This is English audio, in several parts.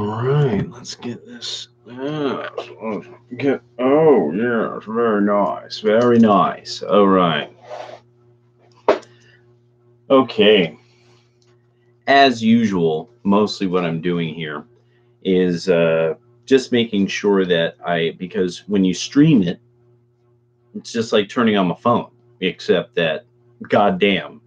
All right, let's get this. Oh, yes, very nice, very nice. All right. Okay. As usual, mostly what I'm doing here is just making sure that because when you stream it, it's just like turning on my phone, except that, goddamn,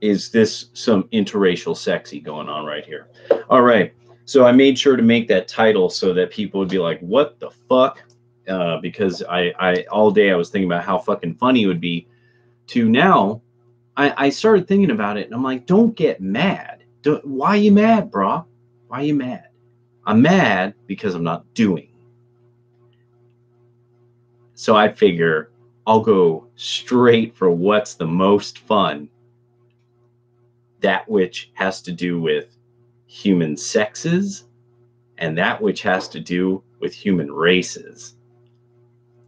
is this some interracial sexy going on right here? All right. So I made sure to make that title so that people would be like, what the fuck? Because I all day I was thinking about how fucking funny it would be to now. I started thinking about it and I'm like, don't get mad. Why are you mad, bro? Why are you mad? I'm mad because I'm not doing. So I figure I'll go straight for what's the most fun. That which has to do with human sexes and that which has to do with human races.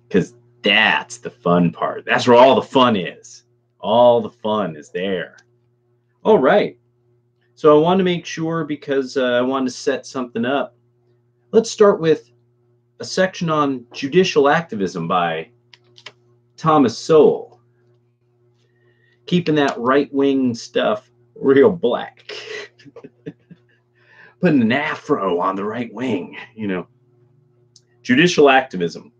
Because that's the fun part. That's where all the fun is. All the fun is there. All right. So I want to make sure, because I want to set something up. Let's start with a section on judicial activism by Thomas Sowell. Keeping that right-wing stuff real black. Putting an afro on the right wing, you know. Judicial activism.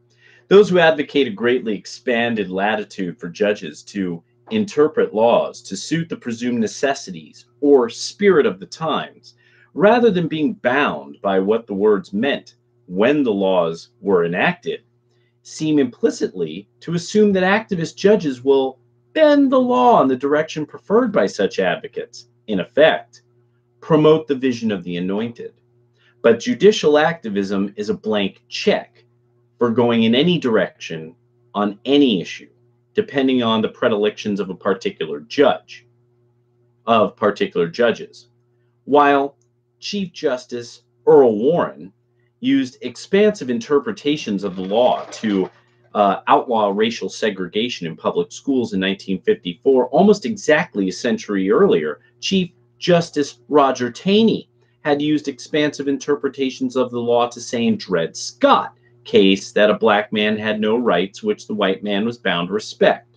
Those who advocate a greatly expanded latitude for judges to interpret laws to suit the presumed necessities or spirit of the times, rather than being bound by what the words meant when the laws were enacted, seem implicitly to assume that activist judges will bend the law in the direction preferred by such advocates, in effect, promote the vision of the anointed. But judicial activism is a blank check for going in any direction on any issue, depending on the predilections of a particular judge, of particular judges. While Chief Justice Earl Warren used expansive interpretations of the law to outlaw racial segregation in public schools in 1954, almost exactly a century earlier, Chief Justice Roger Taney had used expansive interpretations of the law to say in Dred Scott case that a black man had no rights which the white man was bound to respect.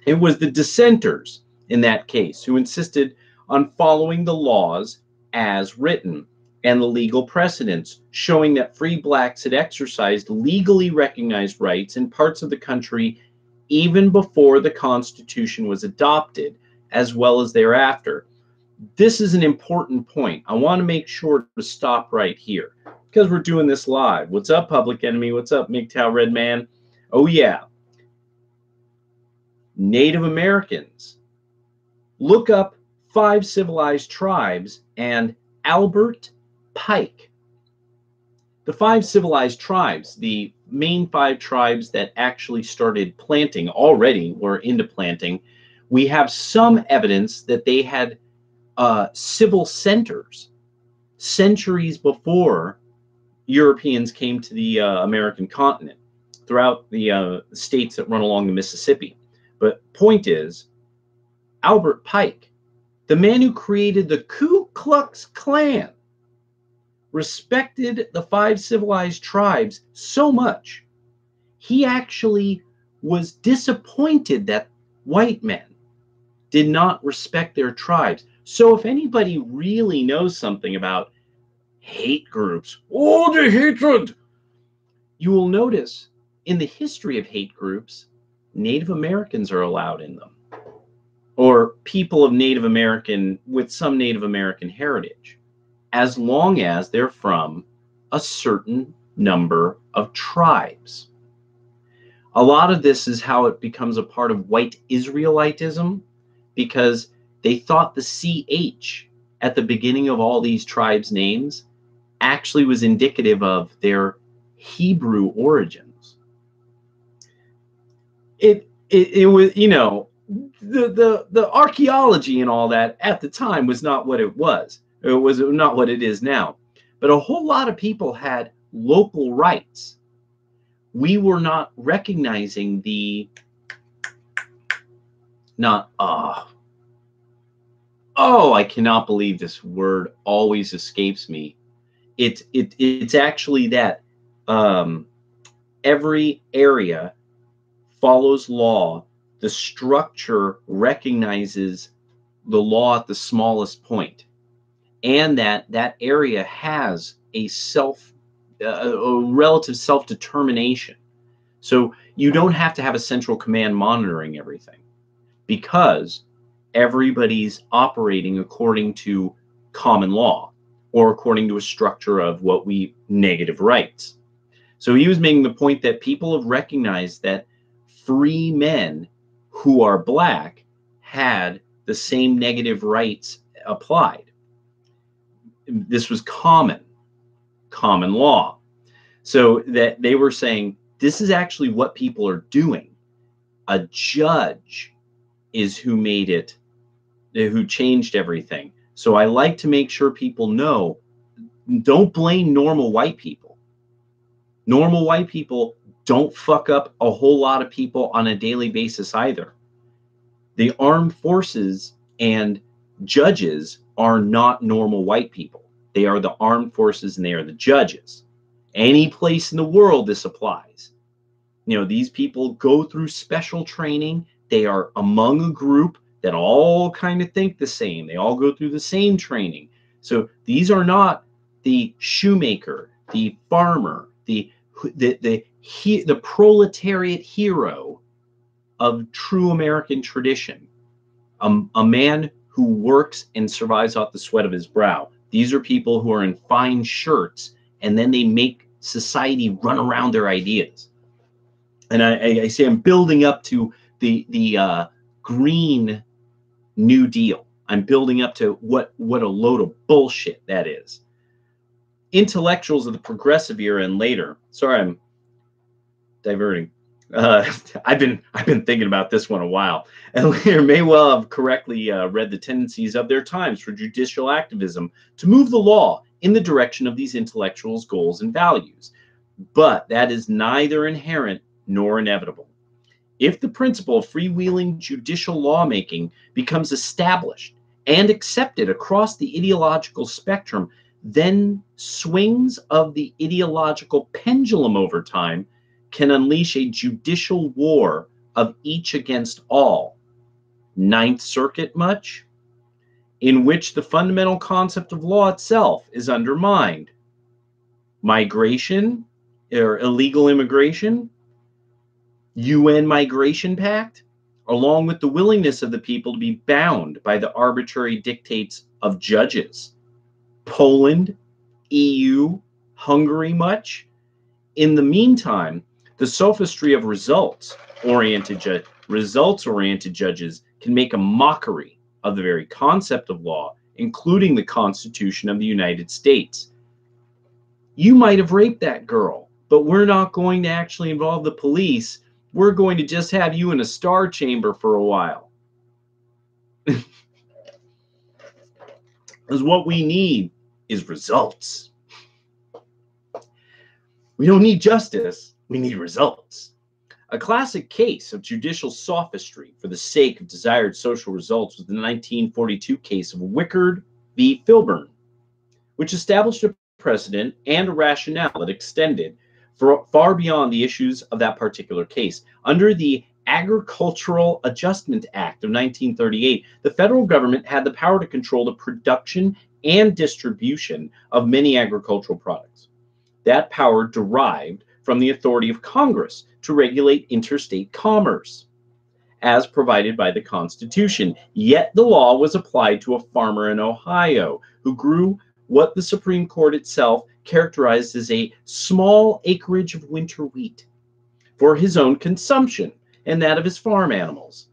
It was the dissenters in that case who insisted on following the laws as written and the legal precedents, showing that free blacks had exercised legally recognized rights in parts of the country even before the Constitution was adopted, as well as thereafter. This is an important point. I want to make sure to stop right here because we're doing this live. What's up, Public Enemy? What's up, MGTOW Red Man? Oh, yeah. Native Americans. Look up 5 Civilized Tribes and Albert Pike. The 5 Civilized Tribes, the main 5 tribes that actually started planting, already were into planting. We have some evidence that they had civil centers centuries before Europeans came to the American continent, throughout the states that run along the Mississippi. But point is, Albert Pike, the man who created the Ku Klux Klan, respected the 5 civilized tribes so much, he actually was disappointed that white men did not respect their tribes. So if anybody really knows something about hate groups, oh, the hatred, you will notice in the history of hate groups, Native Americans are allowed in them, or people of Native American, with some Native American heritage, as long as they're from a certain number of tribes. A lot of this is how it becomes a part of white Israelitism, because they thought the CH at the beginning of all these tribes' names actually was indicative of their Hebrew origins. It was, you know, the archaeology and all that at the time was not what it was. It was not what it is now. But a whole lot of people had local rights. We were not recognizing the, not, oh, I cannot believe this word always escapes me. It's actually that every area follows law. The structure recognizes the law at the smallest point, and that area has a relative self-determination. So you don't have to have a central command monitoring everything, because everybody's operating according to common law, or according to a structure of what we negative rights. So he was making the point that people have recognized that free men who are black had the same negative rights applied. This was common law. So that they were saying, this is actually what people are doing. A judge is who made it, who changed everything. So I like to make sure people know, don't blame normal white people. Normal white people don't fuck up a whole lot of people on a daily basis either. The armed forces and judges are not normal white people. They are the armed forces and they are the judges. Any place in the world this applies. You know, these people go through special training. They are among a group that all kind of think the same. They all go through the same training. So these are not the shoemaker, the farmer, the proletariat hero of true American tradition. A man who works and survives off the sweat of his brow. These are people who are in fine shirts, and then they make society run around their ideas. And I say I'm building up to the Green New Deal. I'm building up to what a load of bullshit that is. Intellectuals of the progressive era and later. Sorry, I'm diverting. I've been thinking about this one a while, and later may well have correctly read the tendencies of their times for judicial activism to move the law in the direction of these intellectuals' goals and values. But that is neither inherent nor inevitable. If the principle of freewheeling judicial lawmaking becomes established and accepted across the ideological spectrum, then swings of the ideological pendulum over time can unleash a judicial war of each against all. Ninth Circuit much? In which the fundamental concept of law itself is undermined. Migration or illegal immigration? UN Migration Pact? Along with the willingness of the people to be bound by the arbitrary dictates of judges. Poland, EU, Hungary much? In the meantime, the sophistry of results-oriented judges can make a mockery of the very concept of law, including the Constitution of the United States. You might have raped that girl, but we're not going to actually involve the police. We're going to just have you in a star chamber for a while. Because what we need is results. We don't need justice, we need results. A classic case of judicial sophistry for the sake of desired social results was the 1942 case of Wickard v. Filburn, which established a precedent and a rationale that extended far beyond the issues of that particular case. Under the Agricultural Adjustment Act of 1938, the federal government had the power to control the production and distribution of many agricultural products. That power derived from the authority of Congress to regulate interstate commerce, as provided by the Constitution. Yet the law was applied to a farmer in Ohio who grew what the Supreme Court itself characterized as a small acreage of winter wheat for his own consumption and that of his farm animals.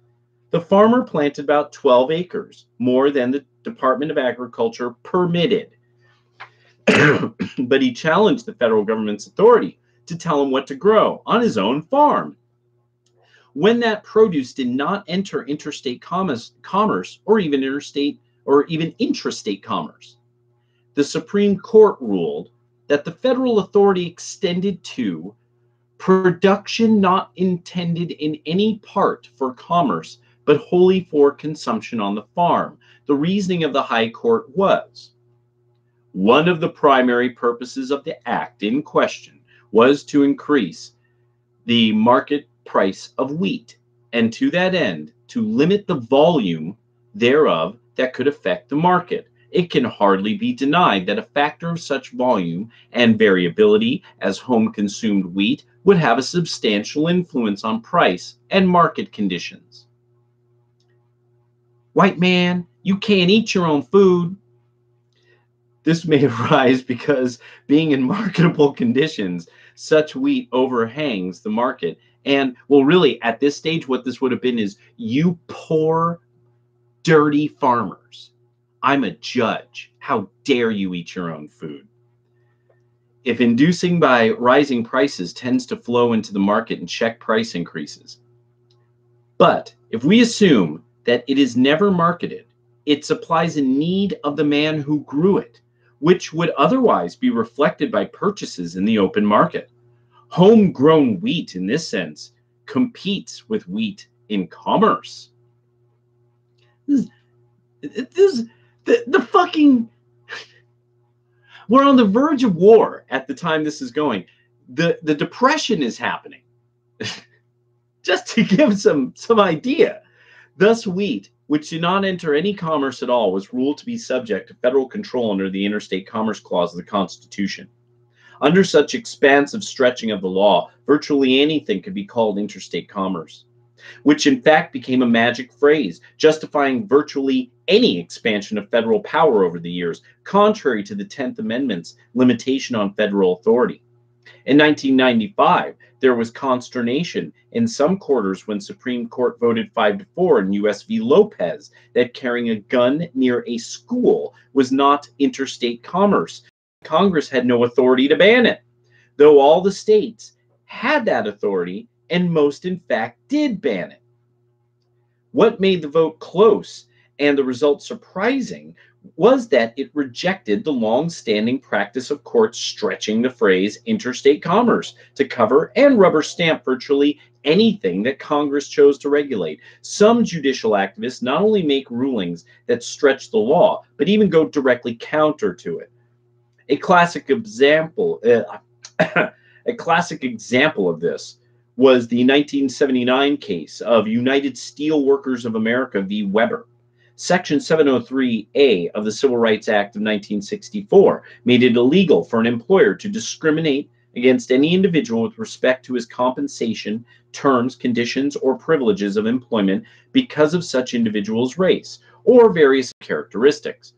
The farmer planted about 12 acres, more than the Department of Agriculture permitted. But he challenged the federal government's authority to tell him what to grow on his own farm. When that produce did not enter interstate commerce or even interstate or even intrastate commerce, the Supreme Court ruled that the federal authority extended to production not intended in any part for commerce, but wholly for consumption on the farm. The reasoning of the High Court was, one of the primary purposes of the act in question was to increase the market price of wheat, and to that end, to limit the volume thereof that could affect the market. It can hardly be denied that a factor of such volume and variability as home-consumed wheat would have a substantial influence on price and market conditions. White man, you can't eat your own food. This may arise because, being in marketable conditions, such wheat overhangs the market. And, well, really, at this stage, what this would have been is, you poor, dirty farmers. I'm a judge. How dare you eat your own food? If inducing by rising prices tends to flow into the market and check price increases. But if we assume that it is never marketed, it supplies a need of the man who grew it, which would otherwise be reflected by purchases in the open market. Homegrown wheat, in this sense, competes with wheat in commerce. The fucking... We're on the verge of war at the time this is going. The depression is happening. Just to give some idea. Thus, wheat, which did not enter any commerce at all, was ruled to be subject to federal control under the Interstate Commerce Clause of the Constitution. Under such expansive stretching of the law, virtually anything could be called interstate commerce, which in fact became a magic phrase, justifying virtually any expansion of federal power over the years, contrary to the 10th Amendment's limitation on federal authority. In 1995, there was consternation in some quarters when Supreme Court voted 5-4 in U.S. v. Lopez that carrying a gun near a school was not interstate commerce. Congress had no authority to ban it, though all the states had that authority, and most, in fact, did ban it. What made the vote close and the result surprising was that it rejected the long-standing practice of courts stretching the phrase interstate commerce to cover and rubber stamp virtually anything that Congress chose to regulate. Some judicial activists not only make rulings that stretch the law, but even go directly counter to it. A classic example of this was the 1979 case of United Steelworkers of America v. Weber. Section 703A of the Civil Rights Act of 1964 made it illegal for an employer to discriminate against any individual with respect to his compensation, terms, conditions, or privileges of employment because of such individual's race or various characteristics.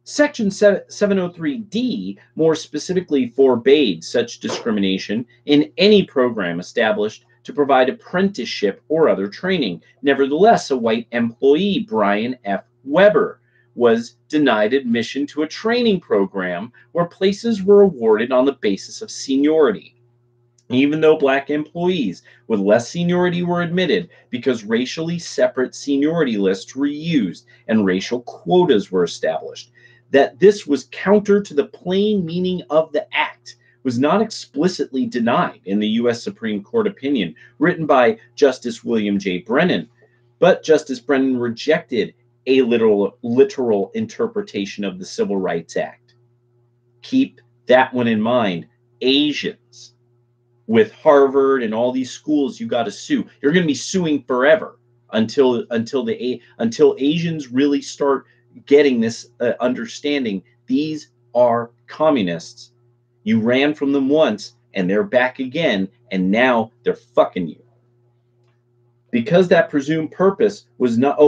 Section 703D more specifically forbade such discrimination in any program established to provide apprenticeship or other training. Nevertheless, a white employee, Brian F. Weber, was denied admission to a training program where places were awarded on the basis of seniority, even though black employees with less seniority were admitted because racially separate seniority lists were used and racial quotas were established. That this was counter to the plain meaning of the act was not explicitly denied in the U.S. Supreme Court opinion written by Justice William J. Brennan, but Justice Brennan rejected a literal interpretation of the Civil Rights Act. Keep that one in mind. Asians, with Harvard and all these schools, you got to sue. You're going to be suing forever until Asians really start getting this understanding. These are communists. You ran from them once, and they're back again, and now they're fucking you. Because that presumed purpose was not,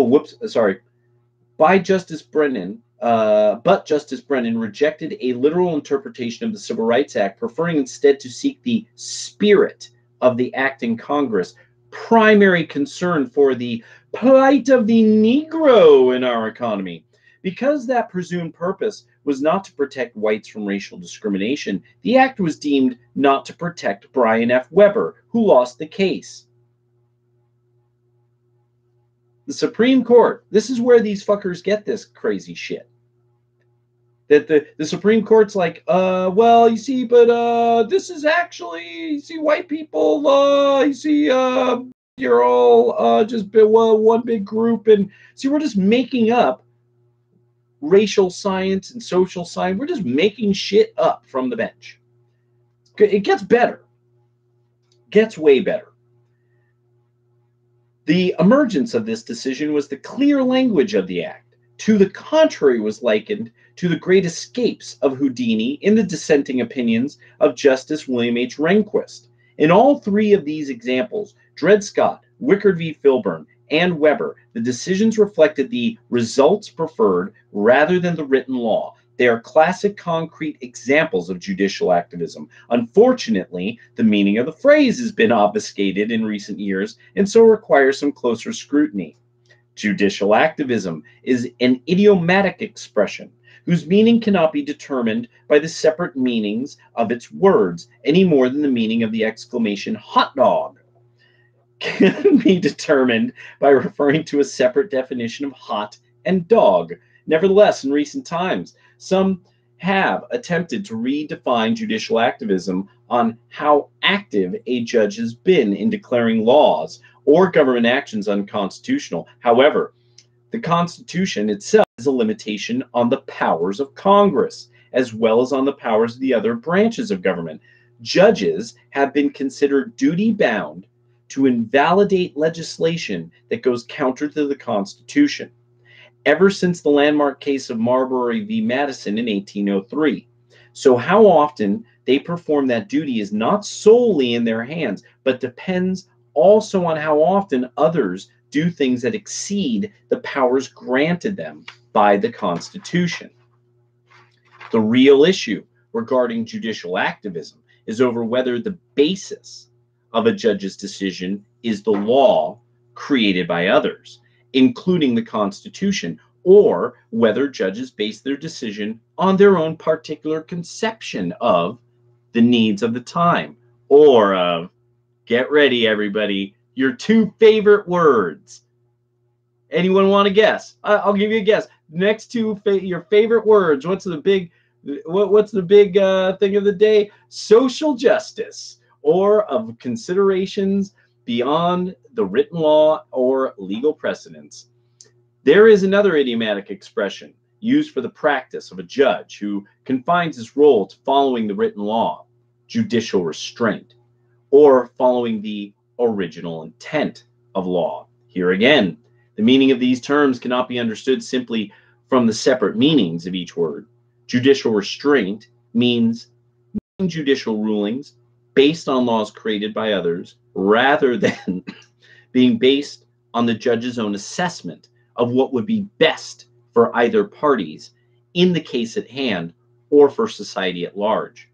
by Justice Brennan, but Justice Brennan rejected a literal interpretation of the Civil Rights Act, preferring instead to seek the spirit of the act in Congress, primary concern for the plight of the Negro in our economy. Because that presumed purpose was not to protect whites from racial discrimination, the act was deemed not to protect Brian F. Weber, who lost the case. The Supreme Court, this is where these fuckers get this crazy shit. That the Supreme Court's like, well, you see, but this is actually, you see, white people, you see, you're all just one big group. And see, we're just making up racial science and social science. We're just making shit up from the bench. It gets better. Gets way better. The emergence of this decision was the clear language of the act. To the contrary was likened to the great escapes of Houdini in the dissenting opinions of Justice William H. Rehnquist. In all three of these examples, Dred Scott, Wickard v. Filburn, and Weber, the decisions reflected the results preferred rather than the written law. They are classic concrete examples of judicial activism. Unfortunately, the meaning of the phrase has been obfuscated in recent years and so requires some closer scrutiny. Judicial activism is an idiomatic expression whose meaning cannot be determined by the separate meanings of its words any more than the meaning of the exclamation "hot dog" can be determined by referring to a separate definition of hot and dog. Nevertheless, in recent times, some have attempted to redefine judicial activism on how active a judge has been in declaring laws or government actions unconstitutional. However, the Constitution itself is a limitation on the powers of Congress, as well as on the powers of the other branches of government. Judges have been considered duty-bound to invalidate legislation that goes counter to the Constitution, ever since the landmark case of Marbury v. Madison in 1803. So how often they perform that duty is not solely in their hands, but depends also on how often others do things that exceed the powers granted them by the Constitution. The real issue regarding judicial activism is over whether the basis of a judge's decision is the law created by others, including the Constitution, or whether judges base their decision on their own particular conception of the needs of the time, or of, get ready everybody, your two favorite words. Anyone want to guess? I'll give you a guess. Next to your favorite words, what's the big thing of the day? Social justice, or of considerations beyond the written law or legal precedents. There is another idiomatic expression used for the practice of a judge who confines his role to following the written law: judicial restraint, or following the original intent of law. Here again, the meaning of these terms cannot be understood simply from the separate meanings of each word. Judicial restraint means making judicial rulings based on laws created by others, rather than being based on the judge's own assessment of what would be best for either parties in the case at hand or for society at large.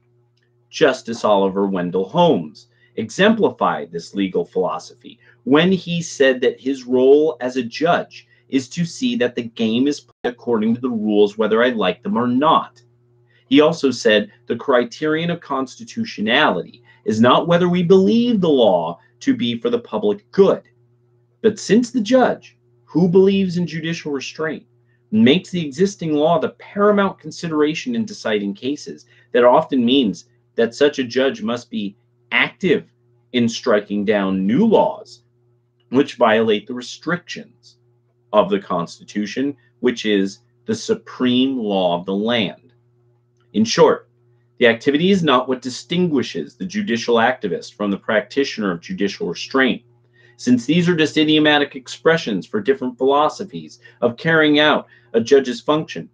Justice Oliver Wendell Holmes exemplified this legal philosophy when he said that his role as a judge is to see that the game is played according to the rules, whether I like them or not. He also said the criterion of constitutionality is not whether we believe the law to be for the public good, but since the judge, who believes in judicial restraint, makes the existing law the paramount consideration in deciding cases, that often means that such a judge must be active in striking down new laws which violate the restrictions of the Constitution, which is the supreme law of the land. In short, the activity is not what distinguishes the judicial activist from the practitioner of judicial restraint, since these are just idiomatic expressions for different philosophies of carrying out a judge's function.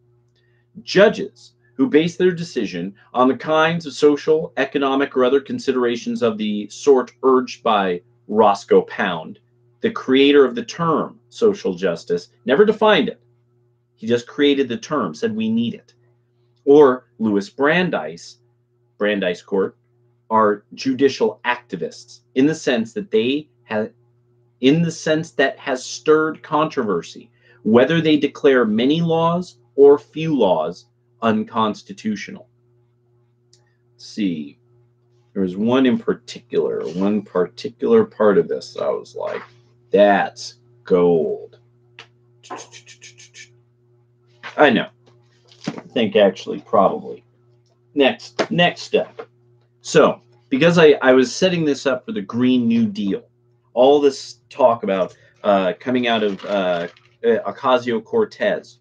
Judges who base their decision on the kinds of social, economic, or other considerations of the sort urged by Roscoe Pound, the creator of the term social justice, never defined it. He just created the term, said we need it. Or Louis Brandeis Court, are judicial activists in the sense that has stirred controversy, whether they declare many laws or few laws unconstitutional. Let's see. There was one particular part of this that I was like, that's gold. I know. I think actually probably. Next step. So, because I was setting this up for the Green New Deal, all this talk about coming out of Ocasio-Cortez.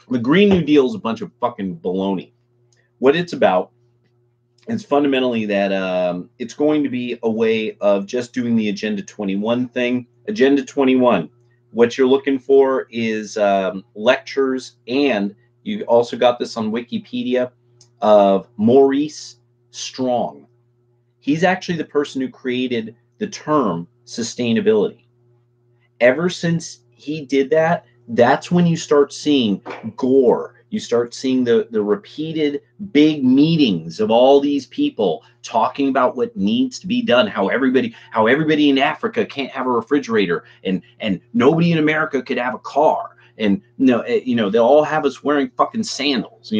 The Green New Deal is a bunch of fucking baloney. What it's about is fundamentally that it's going to be a way of just doing the Agenda 21 thing. Agenda 21, what you're looking for is lectures, and you also got this on Wikipedia, of Maurice Strong. He's actually the person who created the term sustainability. Ever since he did that, that's when you start seeing Gore. You start seeing the repeated big meetings of all these people talking about what needs to be done, how everybody in Africa can't have a refrigerator, and nobody in America could have a car, and they'll all have us wearing fucking sandals,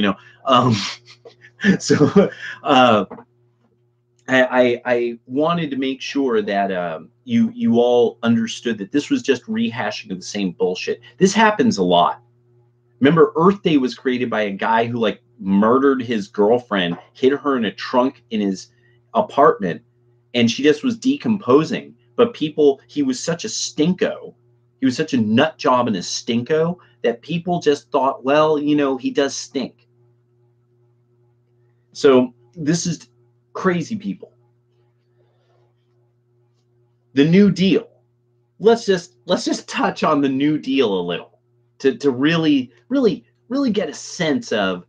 So I wanted to make sure that you all understood that this was just rehashing of the same bullshit. This happens a lot. Remember, Earth Day was created by a guy who like murdered his girlfriend, hid her in a trunk in his apartment, and she just was decomposing. But he was such a stinko, he was such a nut job and a stinko that people just thought, well, he does stink. So this is crazy people. The New Deal. Let's just touch on the New Deal a little to really get a sense of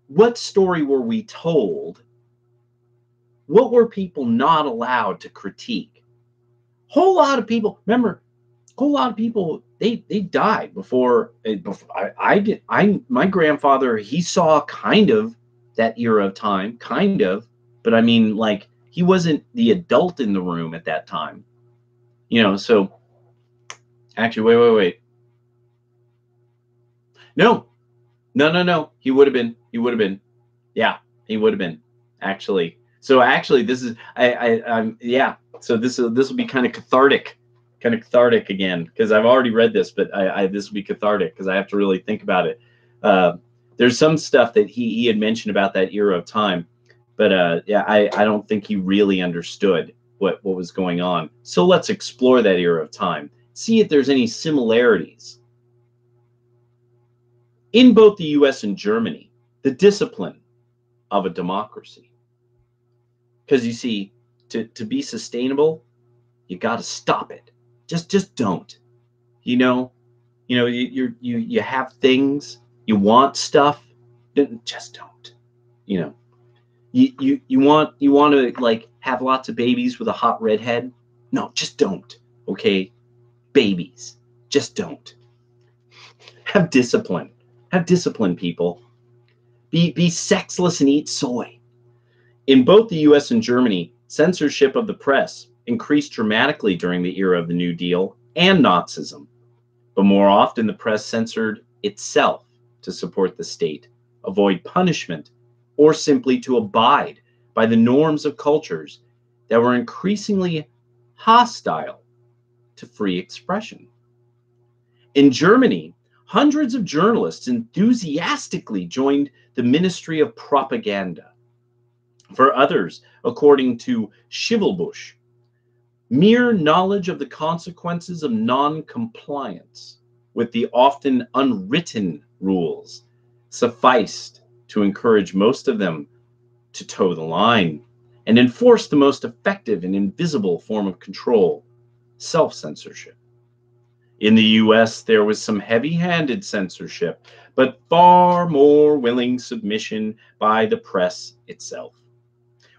what story were we told, what were people not allowed to critique. Whole lot of people, remember, they died before my grandfather, he saw kind of that era of time, kind of, but I mean, like, he wasn't the adult in the room at that time, so actually, wait. No, he would have been. Yeah, he would have been, actually. So actually, this is, yeah, so this will be kind of cathartic again, because I've already read this, but this will be cathartic because I have to really think about it. There's some stuff that he had mentioned about that era of time, but yeah, I don't think he really understood what was going on. So let's explore that era of time, see if there's any similarities in both the US and Germany, the discipline of a democracy. Because you see, to be sustainable, you got to stop it. Just don't. You have things, you want stuff, just don't. You want to like have lots of babies with a hot redhead? No, just don't. Okay? Babies, just don't. Have discipline. Have discipline, people. Be sexless and eat soy. In both the US and Germany, censorship of the press increased dramatically during the era of the New Deal and Nazism. But more often, the press censored itself to support the state, avoid punishment, or simply to abide by the norms of cultures that were increasingly hostile to free expression. In Germany, hundreds of journalists enthusiastically joined the Ministry of Propaganda. For others, according to Schivelbusch, mere knowledge of the consequences of non-compliance with the often unwritten rules sufficed to encourage most of them to toe the line and enforce the most effective and invisible form of control, self-censorship. In the US, there was some heavy-handed censorship, but far more willing submission by the press itself.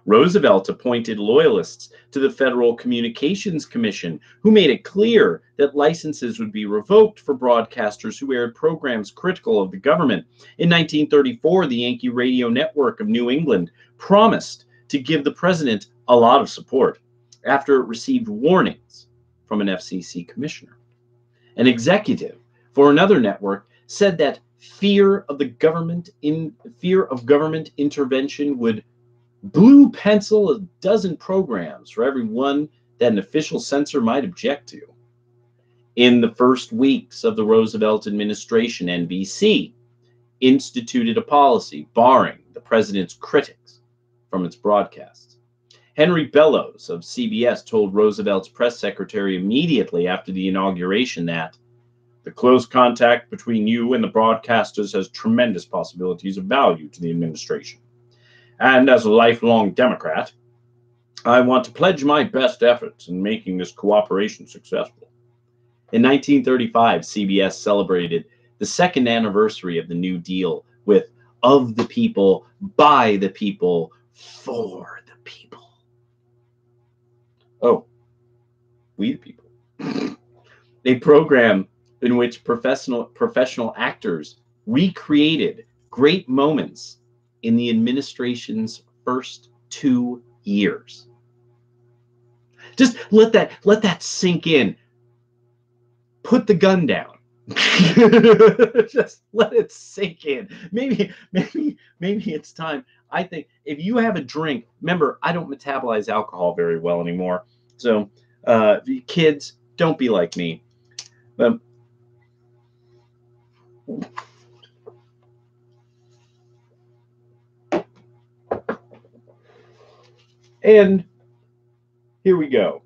Roosevelt appointed loyalists to the Federal Communications Commission, who made it clear that licenses would be revoked for broadcasters who aired programs critical of the government. In 1934, the Yankee Radio Network of New England promised to give the president a lot of support after it received warnings from an FCC commissioner. An executive for another network said that fear of government intervention would blue pencil a dozen programs for every one that an official censor might object to. In the first weeks of the Roosevelt administration, NBC instituted a policy barring the president's critics from its broadcasts. Henry Bellows of CBS told Roosevelt's press secretary immediately after the inauguration that the close contact between you and the broadcasters has tremendous possibilities of value to the administration. And as a lifelong Democrat, I want to pledge my best efforts in making this cooperation successful. In 1935, CBS celebrated the second anniversary of the New Deal with "Of the People, by the People, for the People." Oh, we the people. A program in which professional actors recreated great moments in the administration's first 2 years. Just let that sink in. Put the gun down. Just let it sink in. Maybe it's time. I think if you have a drink, remember, I don't metabolize alcohol very well anymore. So, kids, don't be like me. And here we go.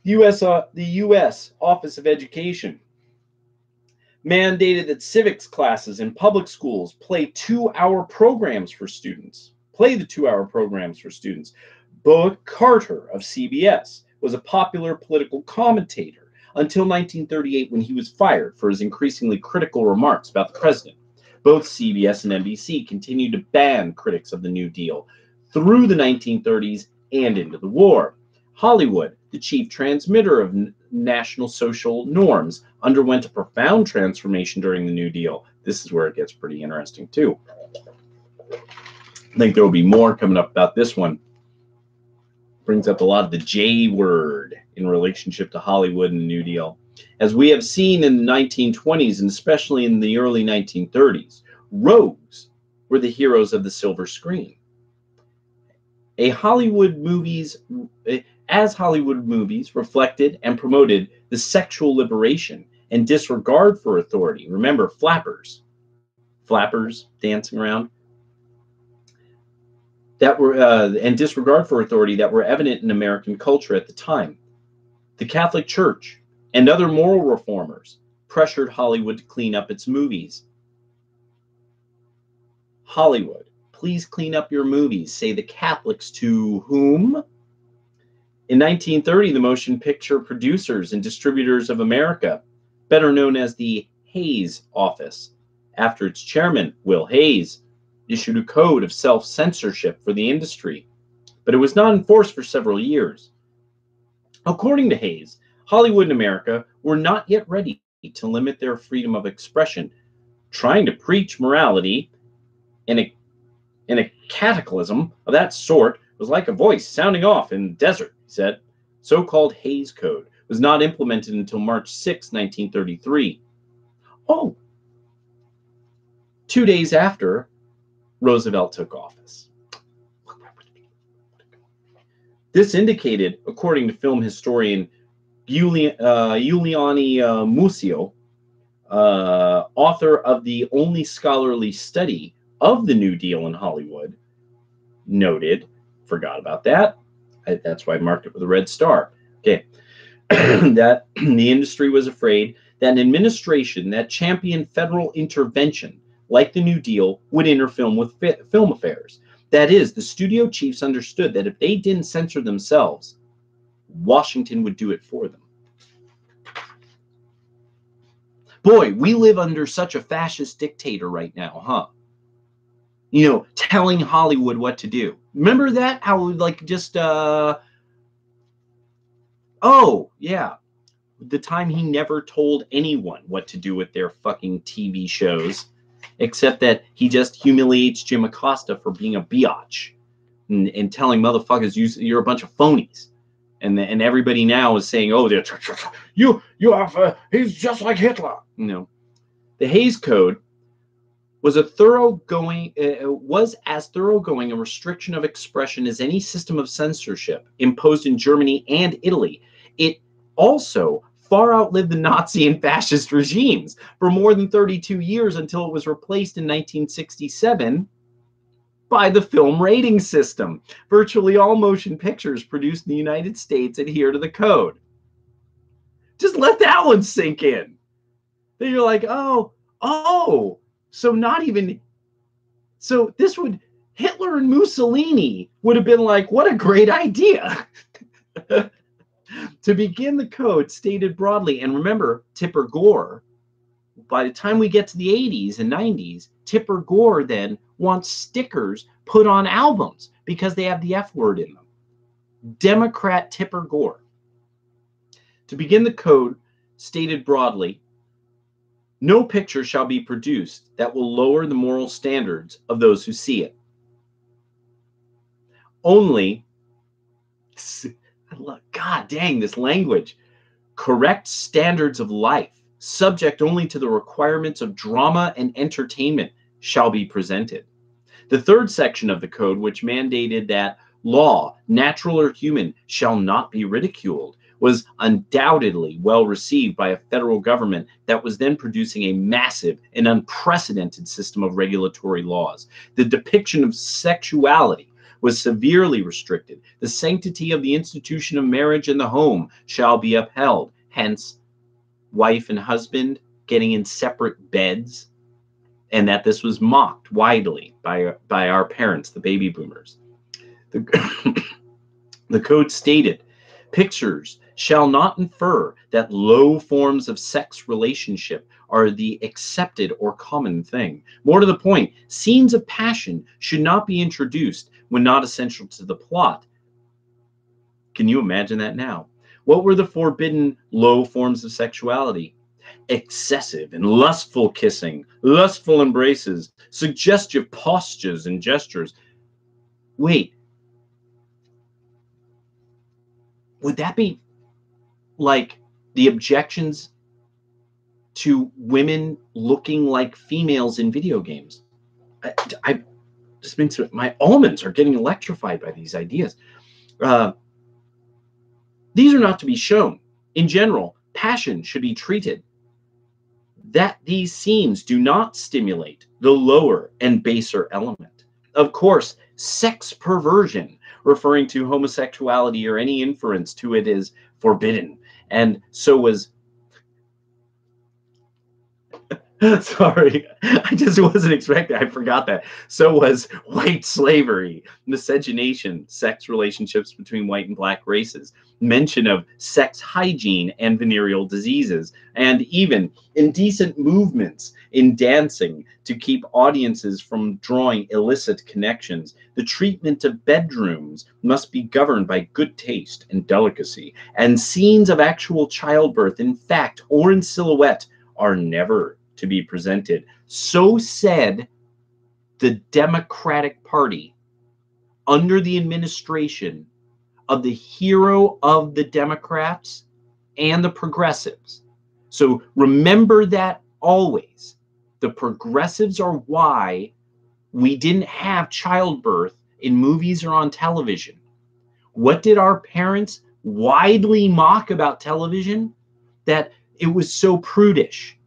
The U.S. Office of Education mandated that civics classes in public schools play the 2-hour programs for students. Bo Carter of CBS was a popular political commentator until 1938, when he was fired for his increasingly critical remarks about the president. Both CBS and NBC continued to ban critics of the New Deal through the 1930s and into the war. Hollywood, the chief transmitter of national social norms, underwent a profound transformation during the New Deal. This is where it gets pretty interesting, too. I think there will be more coming up about this one. Brings up a lot of the J word in relationship to Hollywood and the New Deal. As we have seen in the 1920s and especially in the early 1930s, rogues were the heroes of the silver screen. As Hollywood movies reflected and promoted the sexual liberation and disregard for authority. Remember, flappers dancing around, that were and disregard for authority that were evident in American culture at the time. The Catholic Church and other moral reformers pressured Hollywood to clean up its movies. Hollywood, please clean up your movies, say the Catholics to whom? In 1930, the Motion Picture Producers and Distributors of America, better known as the Hays Office, after its chairman, Will Hays, issued a code of self-censorship for the industry, but it was not enforced for several years. According to Hays, Hollywood and America were not yet ready to limit their freedom of expression. Trying to preach morality in a cataclysm of that sort was like a voice sounding off in the desert, he said. So-called Hays Code was not implemented until March 6, 1933. 2 days after Roosevelt took office. This indicated, according to film historian Giuliani Musio, author of the only scholarly study of the New Deal in Hollywood, noted, forgot about that, that's why I marked it with a red star, okay, that the industry was afraid that an administration that championed federal intervention like the New Deal would interfere with film affairs. That is, the studio chiefs understood that if they didn't censor themselves, Washington would do it for them. Boy, we live under such a fascist dictator right now, huh? You know, telling Hollywood what to do. Remember that? How, like, just, oh, yeah. The time he never told anyone what to do with their fucking TV shows, except that he just humiliates Jim Acosta for being a biatch and telling motherfuckers you're a bunch of phonies. And everybody now is saying, oh, you have, he's just like Hitler. You know, the Hays Code was as thoroughgoing a restriction of expression as any system of censorship imposed in Germany and Italy. It also far outlived the Nazi and fascist regimes for more than 32 years until it was replaced in 1967 by the film rating system. Virtually all motion pictures produced in the United States adhere to the code. Just let that one sink in. Then you're like, oh, so not even, so this would, Hitler and Mussolini would have been like, what a great idea. To begin the code stated broadly, and remember, Tipper Gore, by the time we get to the 80s and 90s, Tipper Gore then wants stickers put on albums because they have the F word in them. Democrat Tipper Gore. To begin the code stated broadly, no picture shall be produced that will lower the moral standards of those who see it. Only, God dang, this language, correct standards of life, subject only to the requirements of drama and entertainment, shall be presented. The third section of the code, which mandated that law, natural or human, shall not be ridiculed, was undoubtedly well received by a federal government that was then producing a massive and unprecedented system of regulatory laws. The depiction of sexuality was severely restricted. The sanctity of the institution of marriage and the home shall be upheld. Hence, wife and husband getting in separate beds, and that this was mocked widely by our parents, the baby boomers. The code stated, pictures shall not infer that low forms of sex relationship are the accepted or common thing. More to the point, scenes of passion should not be introduced when not essential to the plot. Can you imagine that now? What were the forbidden low forms of sexuality? Excessive and lustful kissing, lustful embraces, suggestive postures and gestures. Wait, would that be like the objections to women looking like females in video games? I just been through, my almonds are getting electrified by these ideas. These are not to be shown. In general, passion should be treated that these scenes do not stimulate the lower and baser element. Of course, sex perversion, referring to homosexuality or any inference to it, is forbidden. And so was, sorry, I just wasn't expecting, I forgot that. So was white slavery, miscegenation, sex relationships between white and black races, mention of sex hygiene and venereal diseases, and even indecent movements in dancing to keep audiences from drawing illicit connections. The treatment of bedrooms must be governed by good taste and delicacy, and scenes of actual childbirth in fact or in silhouette are never to be presented. So said the Democratic Party under the administration of the hero of the Democrats and the progressives. So remember that always. The progressives are why we didn't have childbirth in movies or on television. What did our parents widely mock about television? That it was so prudish.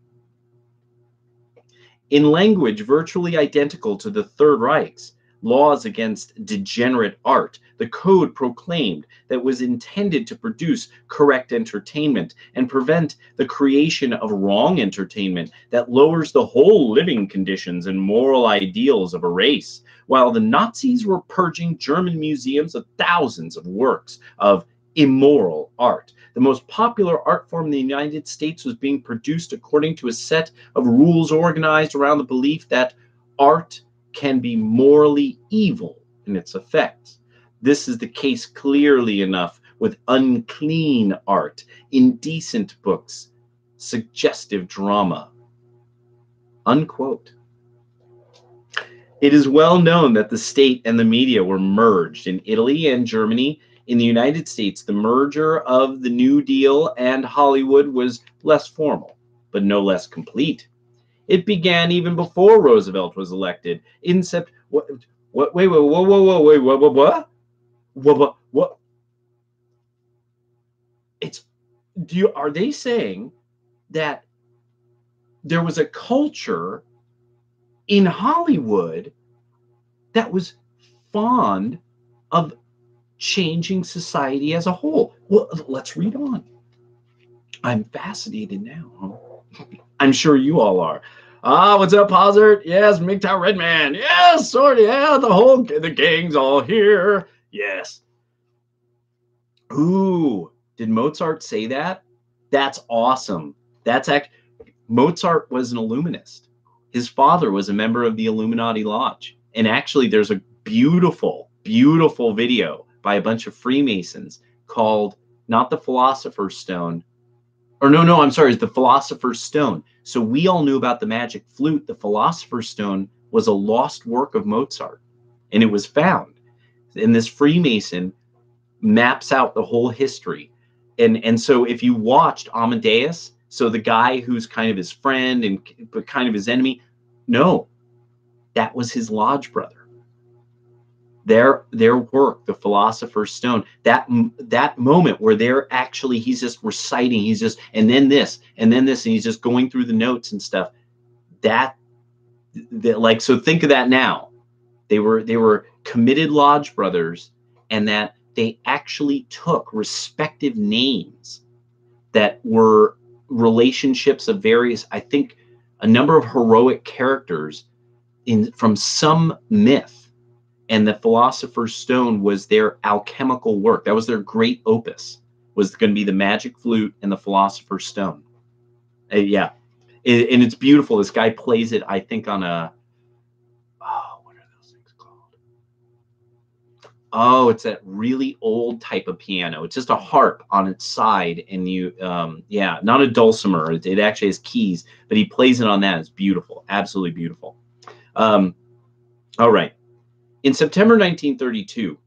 In language virtually identical to the Third Reich's laws against degenerate art, the code proclaimed that was intended to produce correct entertainment and prevent the creation of wrong entertainment that lowers the whole living conditions and moral ideals of a race, while the Nazis were purging German museums of thousands of works of immoral art. The most popular art form in the United States was being produced according to a set of rules organized around the belief that art can be morally evil in its effects. This is the case clearly enough with unclean art, indecent books, suggestive drama. Unquote. It is well known that the state and the media were merged in Italy and Germany. In the United States, the merger of the New Deal and Hollywood was less formal, but no less complete. It began even before Roosevelt was elected. In what? Are they saying that there was a culture in Hollywood that was fond of changing society as a whole. Well, let's read on. I'm fascinated now. I'm sure you all are. What's up, Hazard? Yes, MGTOW Redman. Yes, sorry. Yeah, the gang's all here. Yes. Ooh, did Mozart say that? That's awesome. Mozart was an Illuminist. His father was a member of the Illuminati Lodge. And actually, there's a beautiful, beautiful video by a bunch of Freemasons called not the Philosopher's Stone, or no, I'm sorry, it's the Philosopher's Stone. So we all knew about the magic flute. The Philosopher's Stone was a lost work of Mozart, and it was found. And this Freemason maps out the whole history. And so if you watched Amadeus, so the guy who's kind of his friend but kind of his enemy, no, that was his lodge brother. Their work, the Philosopher's Stone, that moment where he's just reciting, and then this, and he's just going through the notes and stuff. So think of that now. They were committed lodge brothers, and that they actually took respective names that were relationships of various, I think, a number of heroic characters from some myth. And the Philosopher's Stone was their alchemical work. That was their great opus, was going to be the magic flute and the Philosopher's Stone. Yeah. And it's beautiful. This guy plays it, I think, on what are those things called? Oh, it's that really old type of piano. It's just a harp on its side. And not a dulcimer. It actually has keys, but he plays it on that. It's beautiful. Absolutely beautiful. All right. In September 1932,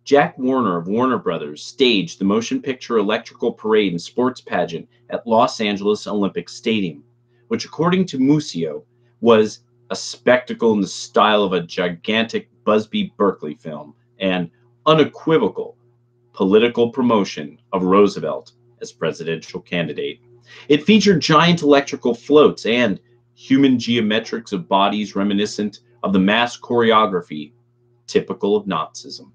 Jack Warner of Warner Brothers staged the motion picture electrical parade and sports pageant at Los Angeles Olympic Stadium, which, according to Museo, was a spectacle in the style of a gigantic Busby Berkeley film and unequivocal political promotion of Roosevelt as presidential candidate. It featured giant electrical floats and human geometrics of bodies reminiscent of the mass choreography typical of Nazism.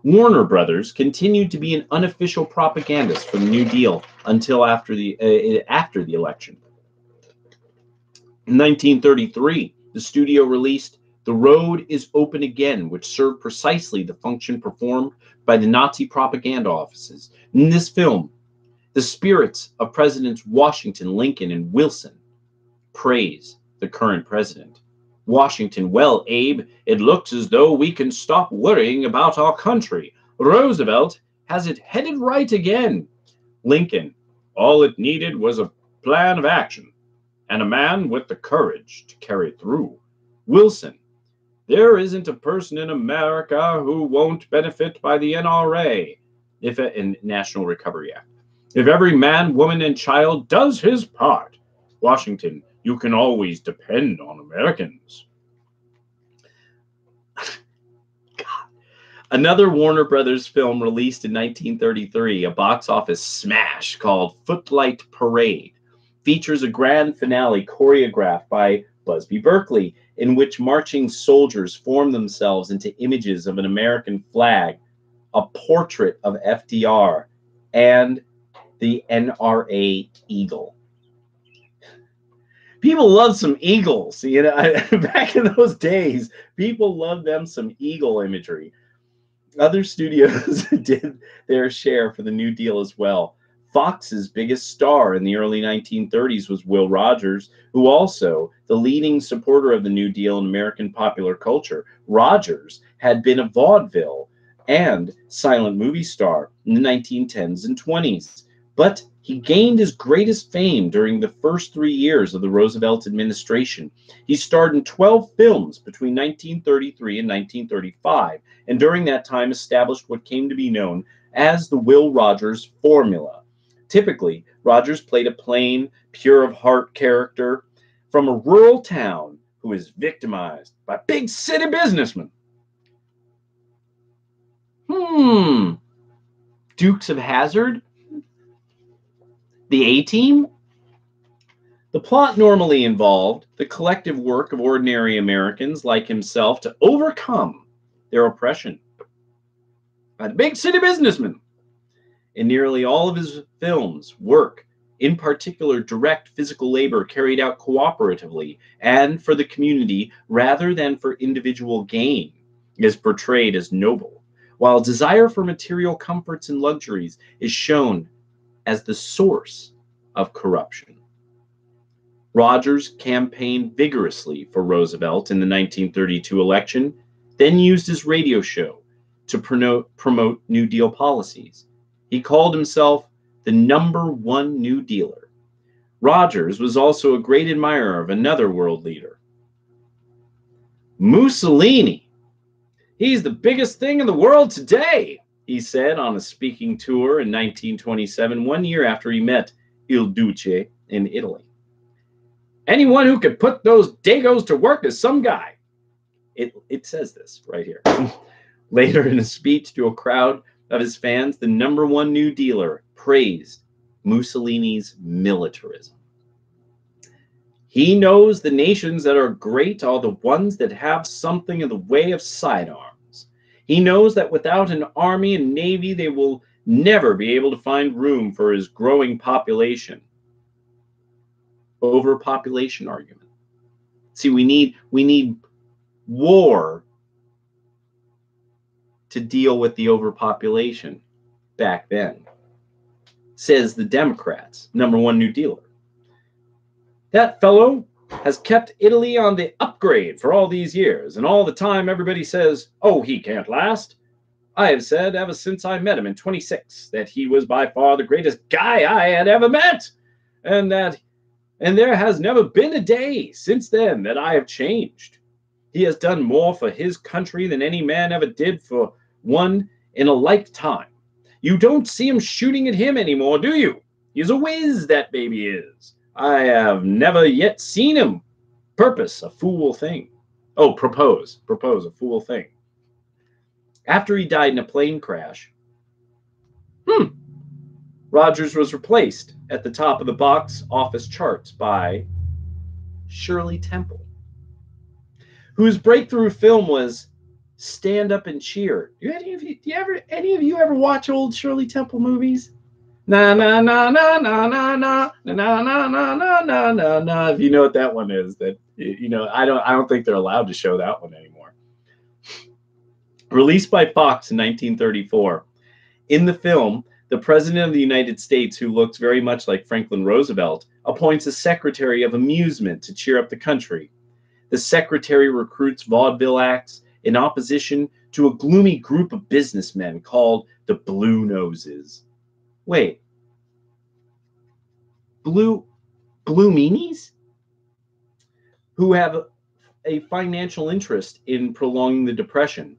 Warner Brothers continued to be an unofficial propagandist for the New Deal until after the election. In 1933, the studio released The Road is Open Again, which served precisely the function performed by the Nazi propaganda offices. In this film, the spirits of Presidents Washington, Lincoln, and Wilson praise the current president. Washington, well, Abe, it looks as though we can stop worrying about our country. Roosevelt has it headed right again. Lincoln, all it needed was a plan of action and a man with the courage to carry it through. Wilson, there isn't a person in America who won't benefit by the NRA, and National Recovery Act. If every man, woman, and child does his part, Washington, you can always depend on Americans. God. Another Warner Brothers film released in 1933, a box office smash called Footlight Parade, features a grand finale choreographed by Busby Berkeley, in which marching soldiers form themselves into images of an American flag, a portrait of FDR, and the NRA eagle. People love some eagles, back in those days, people loved them some eagle imagery. Other studios did their share for the New Deal as well. Fox's biggest star in the early 1930s was Will Rogers, who also the leading supporter of the New Deal in American popular culture. Rogers had been a vaudeville and silent movie star in the 1910s and 20s, but he gained his greatest fame during the first 3 years of the Roosevelt administration. He starred in 12 films between 1933 and 1935, and during that time established what came to be known as the Will Rogers formula. Typically, Rogers played a plain, pure of heart character from a rural town who is victimized by big city businessmen. Dukes of Hazzard? The A-Team? The plot normally involved the collective work of ordinary Americans like himself to overcome their oppression by the big city businessmen. In nearly all of his films, work, in particular direct physical labor carried out cooperatively and for the community rather than for individual gain, is portrayed as noble, while desire for material comforts and luxuries is shown as the source of corruption. Rogers campaigned vigorously for Roosevelt in the 1932 election, then used his radio show to promote New Deal policies. He called himself the #1 New Dealer. Rogers was also a great admirer of another world leader, Mussolini. "He's the biggest thing in the world today," he said on a speaking tour in 1927, 1 year after he met Il Duce in Italy. "Anyone who could put those Dagos to work is some guy." It says this right here. Later in a speech to a crowd of his fans, the #1 New Dealer praised Mussolini's militarism. "He knows the nations that are great are the ones that have something in the way of sidearms. He knows that without an army and navy, they will never be able to find room for his growing population." Overpopulation argument. See, we need war to deal with the overpopulation back then, says the Democrats, #1 New Dealer. "That fellow has kept Italy on the upgrade for all these years, and all the time everybody says, 'Oh, he can't last.' I have said ever since I met him in 26 that he was by far the greatest guy I had ever met, and there has never been a day since then that I have changed. He has done more for his country than any man ever did for one in a lifetime. You don't see him shooting at him anymore, do you? He's a whiz, that baby is. I have never yet seen him propose a fool thing. After he died in a plane crash, Rogers was replaced at the top of the box office charts by Shirley Temple, whose breakthrough film was Stand Up and Cheer. Do any of you ever watch old Shirley Temple movies? Na na na na na na na na na na na na na na na. If you know what that one is, that I don't think they're allowed to show that one anymore. Released by Fox in 1934. In the film, the President of the United States, who looks very much like Franklin Roosevelt, appoints a secretary of amusement to cheer up the country. The secretary recruits vaudeville acts in opposition to a gloomy group of businessmen called the Blue Noses. Wait. Blue meanies? Who have a financial interest in prolonging the Depression.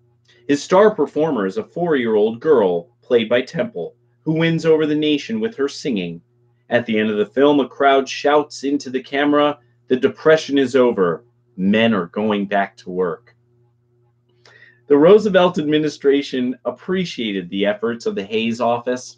His star performer is a 4-year-old girl, played by Temple, who wins over the nation with her singing. At the end of the film, a crowd shouts into the camera, "The Depression is over. Men are going back to work." The Roosevelt administration appreciated the efforts of the Hayes office,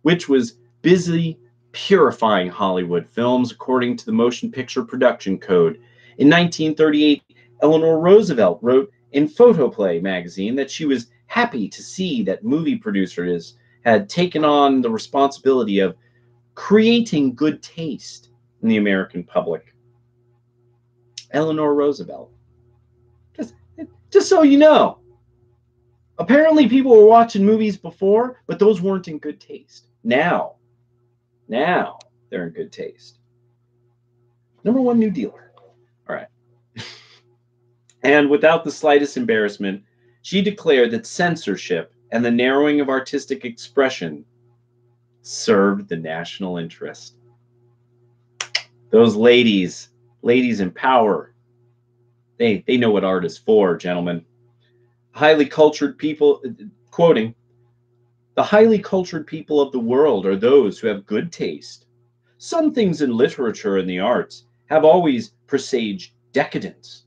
which was busy purifying Hollywood films according to the Motion Picture Production Code. In 1938, Eleanor Roosevelt wrote in Photoplay magazine that she was happy to see that movie producers had taken on the responsibility of creating good taste in the American public. Eleanor Roosevelt. Just so you know, apparently people were watching movies before, but those weren't in good taste. Now they're in good taste. #1 New Dealer. All right. And without the slightest embarrassment, she declared that censorship and the narrowing of artistic expression served the national interest. Those ladies in power, they know what art is for, gentlemen. Highly cultured people, quoting, "The highly cultured people of the world are those who have good taste. Some things in literature and the arts have always presaged decadence.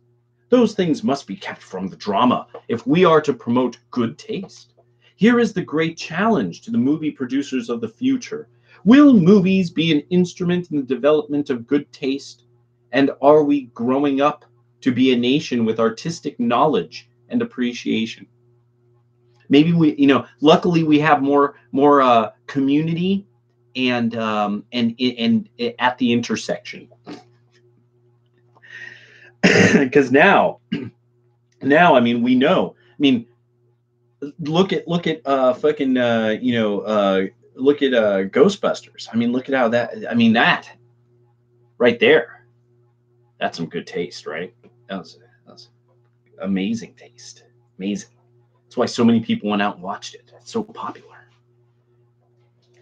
Those things must be kept from the drama if we are to promote good taste. Here is the great challenge to the movie producers of the future. Will movies be an instrument in the development of good taste? And are we growing up to be a nation with artistic knowledge and appreciation? Maybe we, luckily we have more community and at the intersection. Because now, I mean, we know. I mean, look at fucking look at Ghostbusters. I mean, look at how that right there, that's some good taste, right? That was amazing taste. Amazing. That's why so many people went out and watched it. It's so popular.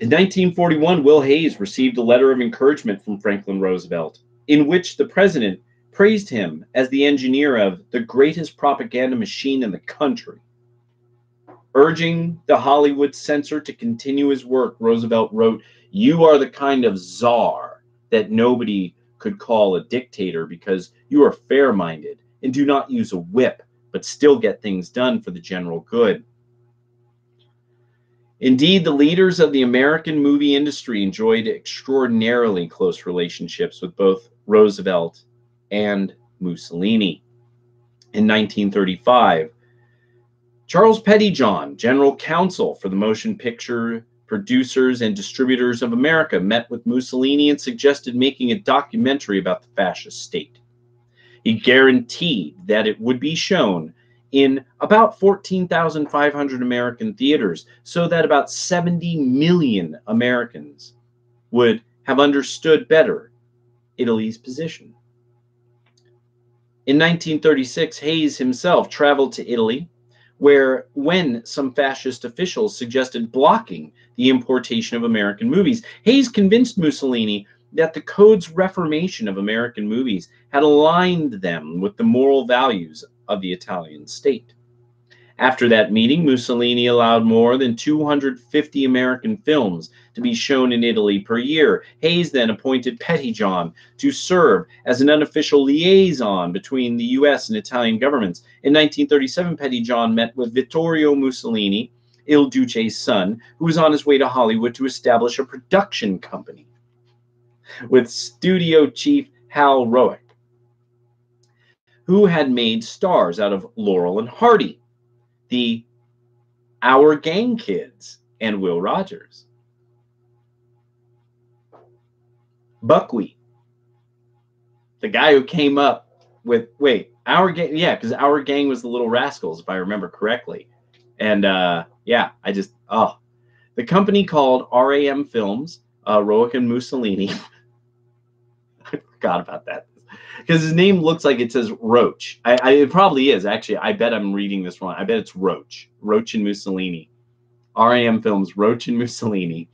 In 1941, Will Hayes received a letter of encouragement from Franklin Roosevelt, in which the president praised him as the engineer of the greatest propaganda machine in the country. Urging the Hollywood censor to continue his work, Roosevelt wrote, "You are the kind of czar that nobody could call a dictator because you are fair-minded and do not use a whip, but still get things done for the general good." Indeed, the leaders of the American movie industry enjoyed extraordinarily close relationships with both Roosevelt and Mussolini. In 1935, Charles Pettyjohn, general counsel for the Motion Picture Producers and Distributors of America, met with Mussolini and suggested making a documentary about the fascist state. He guaranteed that it would be shown in about 14,500 American theaters, so that about 70 million Americans would have understood better Italy's position. In 1936, Hayes himself traveled to Italy, when some fascist officials suggested blocking the importation of American movies, Hayes convinced Mussolini that the Code's reformation of American movies had aligned them with the moral values of the Italian state. After that meeting, Mussolini allowed more than 250 American films to be shown in Italy per year. Hayes then appointed Pettyjohn to serve as an unofficial liaison between the U.S. and Italian governments. In 1937, Pettyjohn met with Vittorio Mussolini, Il Duce's son, who was on his way to Hollywood to establish a production company with studio chief Hal Roach, who had made stars out of Laurel and Hardy, the Our Gang Kids, and Will Rogers. Buckwheat, the guy who came up with, Our Gang, yeah, because Our Gang was the Little Rascals, if I remember correctly. And the company called RAM Films, Roach and Mussolini. I forgot about that. Because his name looks like it says Roach. It probably is, actually. I bet I'm reading this wrong. I bet it's Roach. Roach and Mussolini. RAM Films, Roach and Mussolini.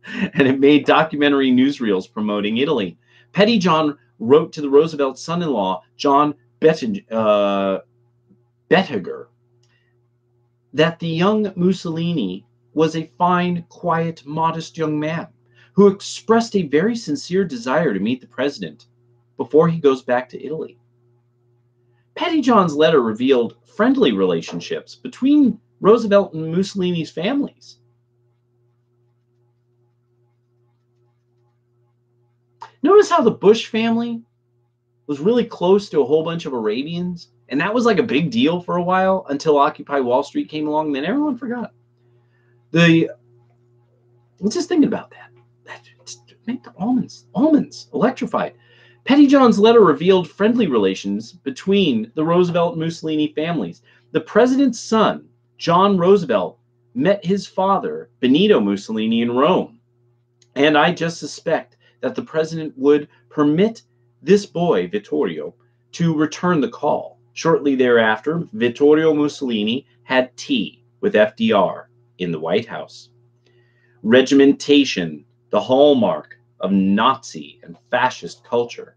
And it made documentary newsreels promoting Italy. Pettyjohn wrote to the Roosevelt son-in-law, John Bettiger, that the young Mussolini was a fine, quiet, modest young man who expressed a very sincere desire to meet the president before he goes back to Italy. Pettyjohn's letter revealed friendly relationships between Roosevelt and Mussolini's families. Notice how the Bush family was really close to a whole bunch of Arabians, and that was like a big deal for a while until Occupy Wall Street came along, and then everyone forgot. Let's just thinking about that. Make the almonds electrified. Pettyjohn's letter revealed friendly relations between the Roosevelt and Mussolini families. The president's son, John Roosevelt, met his father, Benito Mussolini, in Rome. And I just suspect that the president would permit this boy, Vittorio, to return the call. Shortly thereafter, Vittorio Mussolini had tea with FDR in the White House. Regimentation, the hallmark of Nazi and fascist culture,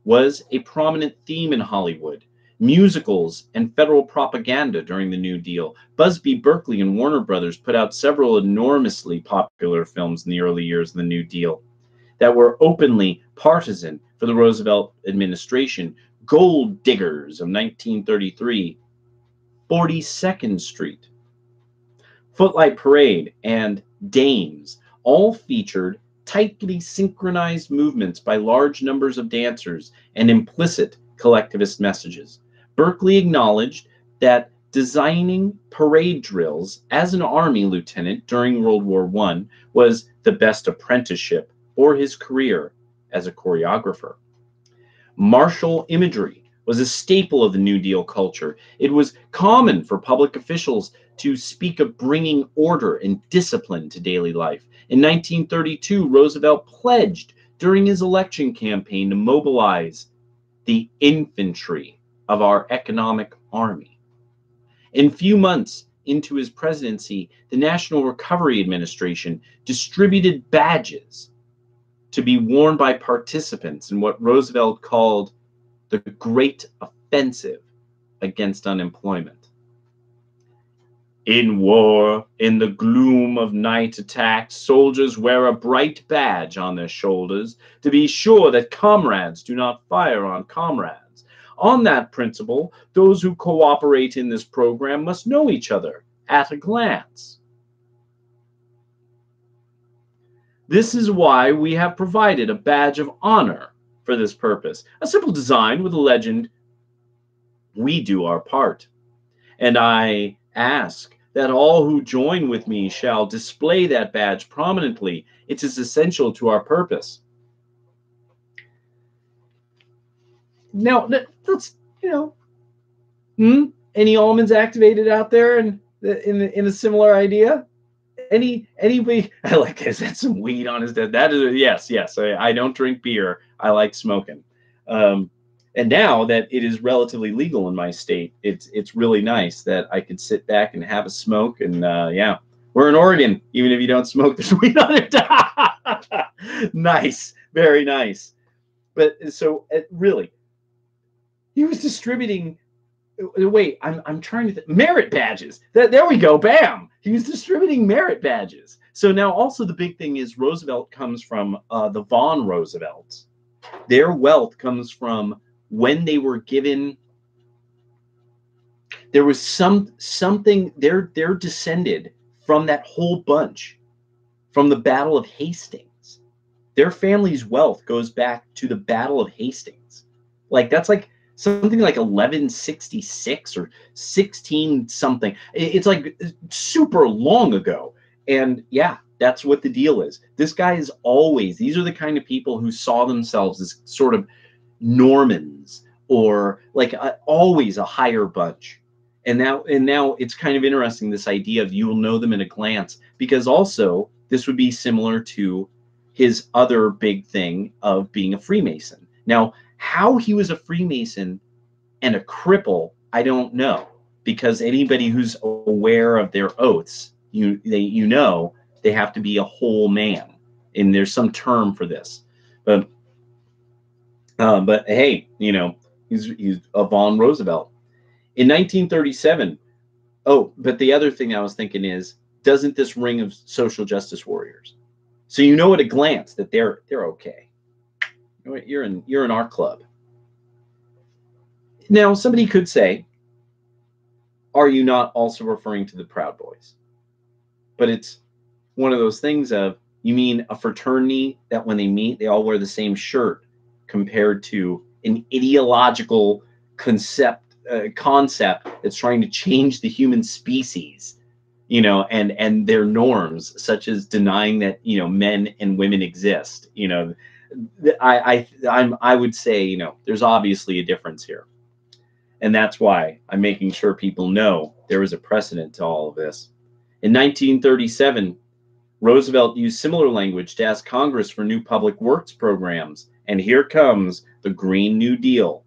was a prominent theme in Hollywood. Musicals and federal propaganda during the New Deal. Busby Berkeley and Warner Brothers put out several enormously popular films in the early years of the New Deal that were openly partisan for the Roosevelt administration. Gold Diggers of 1933, 42nd Street, Footlight Parade, and Dames all featured tightly synchronized movements by large numbers of dancers and implicit collectivist messages. Berkeley acknowledged that designing parade drills as an army lieutenant during World War I was the best apprenticeship for his career as a choreographer. Martial imagery was a staple of the New Deal culture. It was common for public officials to speak of bringing order and discipline to daily life. In 1932, Roosevelt pledged during his election campaign to mobilize the infantry of our economic army. In few months into his presidency, the National Recovery Administration distributed badges to be worn by participants in what Roosevelt called the Great Offensive against unemployment. In war, in the gloom of night attacks, soldiers wear a bright badge on their shoulders to be sure that comrades do not fire on comrades. On that principle, those who cooperate in this program must know each other at a glance. This is why we have provided a badge of honor for this purpose, a simple design with a legend, "We do our part." And I ask that all who join with me shall display that badge prominently. It is essential to our purpose. Now, let's, any almonds activated out there in a similar idea? Anybody? I like this. That's some weed on his dead. That is yes. I don't drink beer. I like smoking. And now that it is relatively legal in my state, it's really nice that I could sit back and have a smoke. And yeah, we're in Oregon. Even if you don't smoke, there's weed on it. Nice, very nice. But so really, he was distributing. Wait, I'm trying to merit badges. There we go. Bam. He was distributing merit badges. So now also the big thing is Roosevelt comes from the von Roosevelts. Their wealth comes from when they were given. There was something. They're descended from that whole bunch, from the Battle of Hastings. Their family's wealth goes back to the Battle of Hastings. Like that's like something like 1166 or 16 something. It's like super long ago. And yeah, that's what the deal is. This guy is always, these are the kind of people who saw themselves as sort of Normans or like always a higher bunch. And now it's kind of interesting, this idea of you'll know them in a glance, because also this would be similar to his other big thing of being a Freemason. Now, how he was a Freemason and a cripple, I don't know, because anybody who's aware of their oaths, they have to be a whole man, and there's some term for this. But hey, he's a von Roosevelt. In 1937, but the other thing I was thinking is, doesn't this ring of social justice warriors? So you know at a glance that they're okay. You're in our club. Now, somebody could say, are you not also referring to the Proud Boys? But it's one of those things of, you mean a fraternity that when they meet, they all wear the same shirt, compared to an ideological concept that's trying to change the human species, and their norms, such as denying that, men and women exist. I would say, there's obviously a difference here. And that's why I'm making sure people know there is a precedent to all of this. In 1937, Roosevelt used similar language to ask Congress for new public works programs. And here comes the Green New Deal.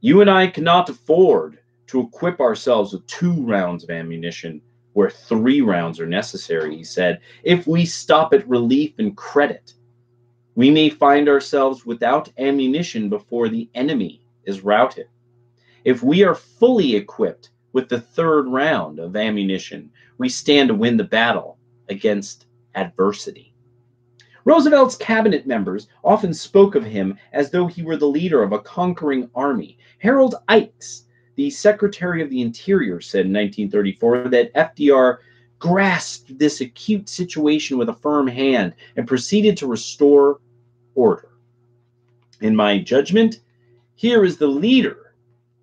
You and I cannot afford to equip ourselves with 2 rounds of ammunition where 3 rounds are necessary, he said. If we stop at relief and credit, we may find ourselves without ammunition before the enemy is routed. If we are fully equipped with the 3rd round of ammunition, we stand to win the battle against adversity. Roosevelt's cabinet members often spoke of him as though he were the leader of a conquering army. Harold Ikes, the Secretary of the Interior, said in 1934 that FDR grasped this acute situation with a firm hand and proceeded to restore order. In my judgment, here is the leader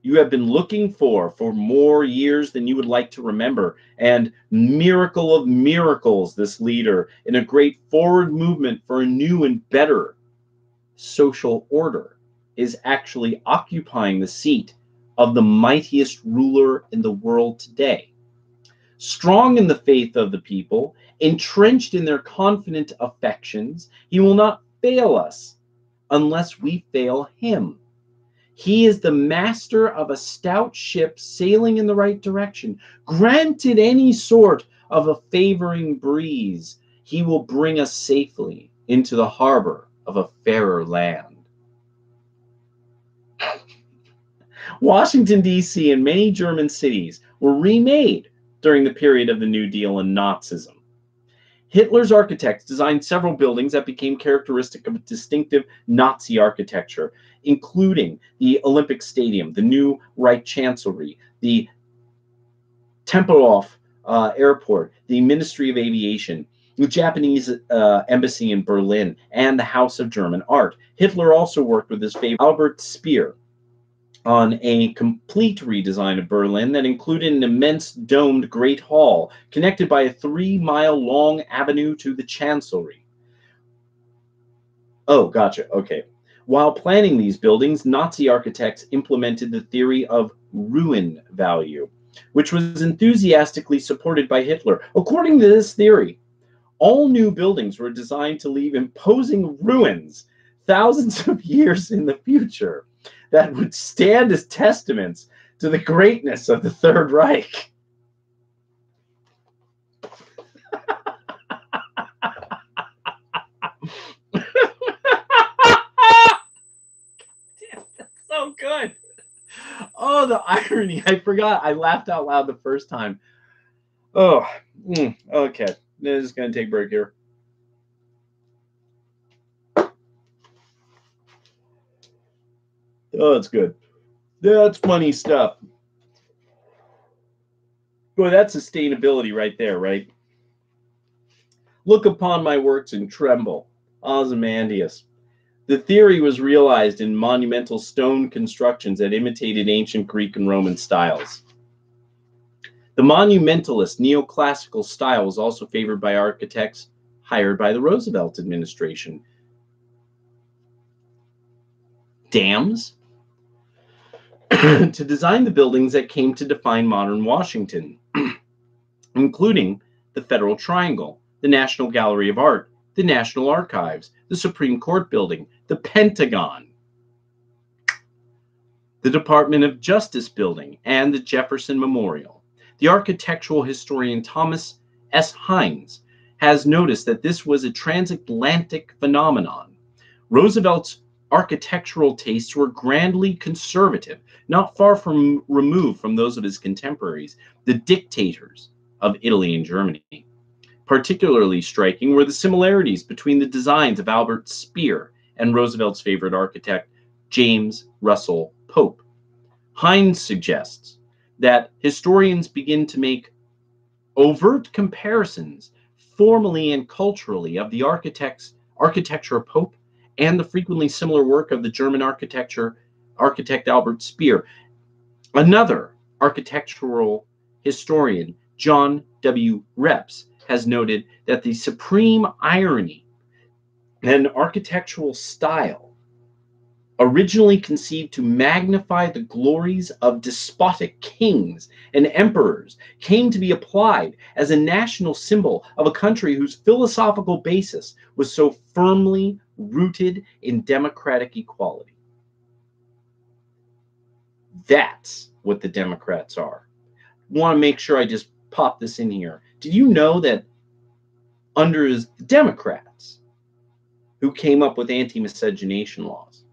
you have been looking for more years than you would like to remember. And miracle of miracles, this leader in a great forward movement for a new and better social order is actually occupying the seat of the mightiest ruler in the world today. Strong in the faith of the people, entrenched in their confident affections, he will not fail us unless we fail him. He is the master of a stout ship sailing in the right direction. Granted any sort of a favoring breeze, he will bring us safely into the harbor of a fairer land. Washington, D.C. and many German cities were remade during the period of the New Deal and Nazism. Hitler's architects designed several buildings that became characteristic of a distinctive Nazi architecture, including the Olympic Stadium, the new Reich Chancellery, the Tempelhof Airport, the Ministry of Aviation, the Japanese embassy in Berlin, and the House of German Art. Hitler also worked with his favorite Albert Speer on a complete redesign of Berlin that included an immense domed Great Hall connected by a 3-mile-long avenue to the Chancellery. Oh, gotcha. Okay. While planning these buildings, Nazi architects implemented the theory of ruin value, which was enthusiastically supported by Hitler. According to this theory, all new buildings were designed to leave imposing ruins thousands of years in the future that would stand as testaments to the greatness of the Third Reich. That's so good. Oh, the irony. I forgot. I laughed out loud the first time. Oh, okay. This is going to take a break here. Oh, that's good. That's funny stuff. Boy, that's sustainability right there, right? Look upon my works and tremble, Ozymandias. The theory was realized in monumental stone constructions that imitated ancient Greek and Roman styles. The monumentalist neoclassical style was also favored by architects hired by the Roosevelt administration. Dams? To design the buildings that came to define modern Washington, including the Federal Triangle, the National Gallery of Art, the National Archives, the Supreme Court Building, the Pentagon, the Department of Justice Building, and the Jefferson Memorial. The architectural historian Thomas S. Hines has noticed that this was a transatlantic phenomenon. Roosevelt's architectural tastes were grandly conservative, not far from removed from those of his contemporaries, the dictators of Italy and Germany. Particularly striking were the similarities between the designs of Albert Speer and Roosevelt's favorite architect, James Russell Pope. Hines suggests that historians begin to make overt comparisons formally and culturally of the architecture of Pope and the frequently similar work of the German architect Albert Speer. Another architectural historian, John W. Reps, has noted that the supreme irony and architectural style, originally conceived to magnify the glories of despotic kings and emperors, came to be applied as a national symbol of a country whose philosophical basis was so firmly rooted in democratic equality. That's what the Democrats are. I want to make sure I just pop this in here. Did you know that under the Democrats who came up with anti-miscegenation laws,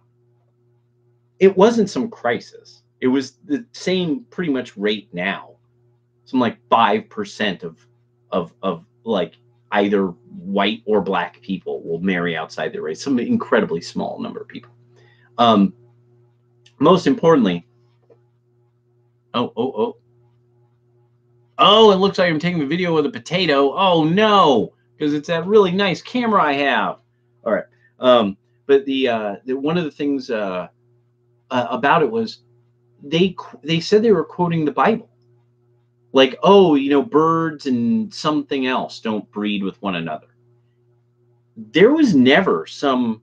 it wasn't some crisis. It was the same pretty much rate now. Some like 5% of like either white or black people will marry outside their race. Some incredibly small number of people. Most importantly, Oh, it looks like I'm taking a video with a potato. Oh no, because it's that really nice camera I have. All right. But the one of the things about it was they said they were quoting the Bible. Like, oh, you know, birds and something else don't breed with one another. There was never some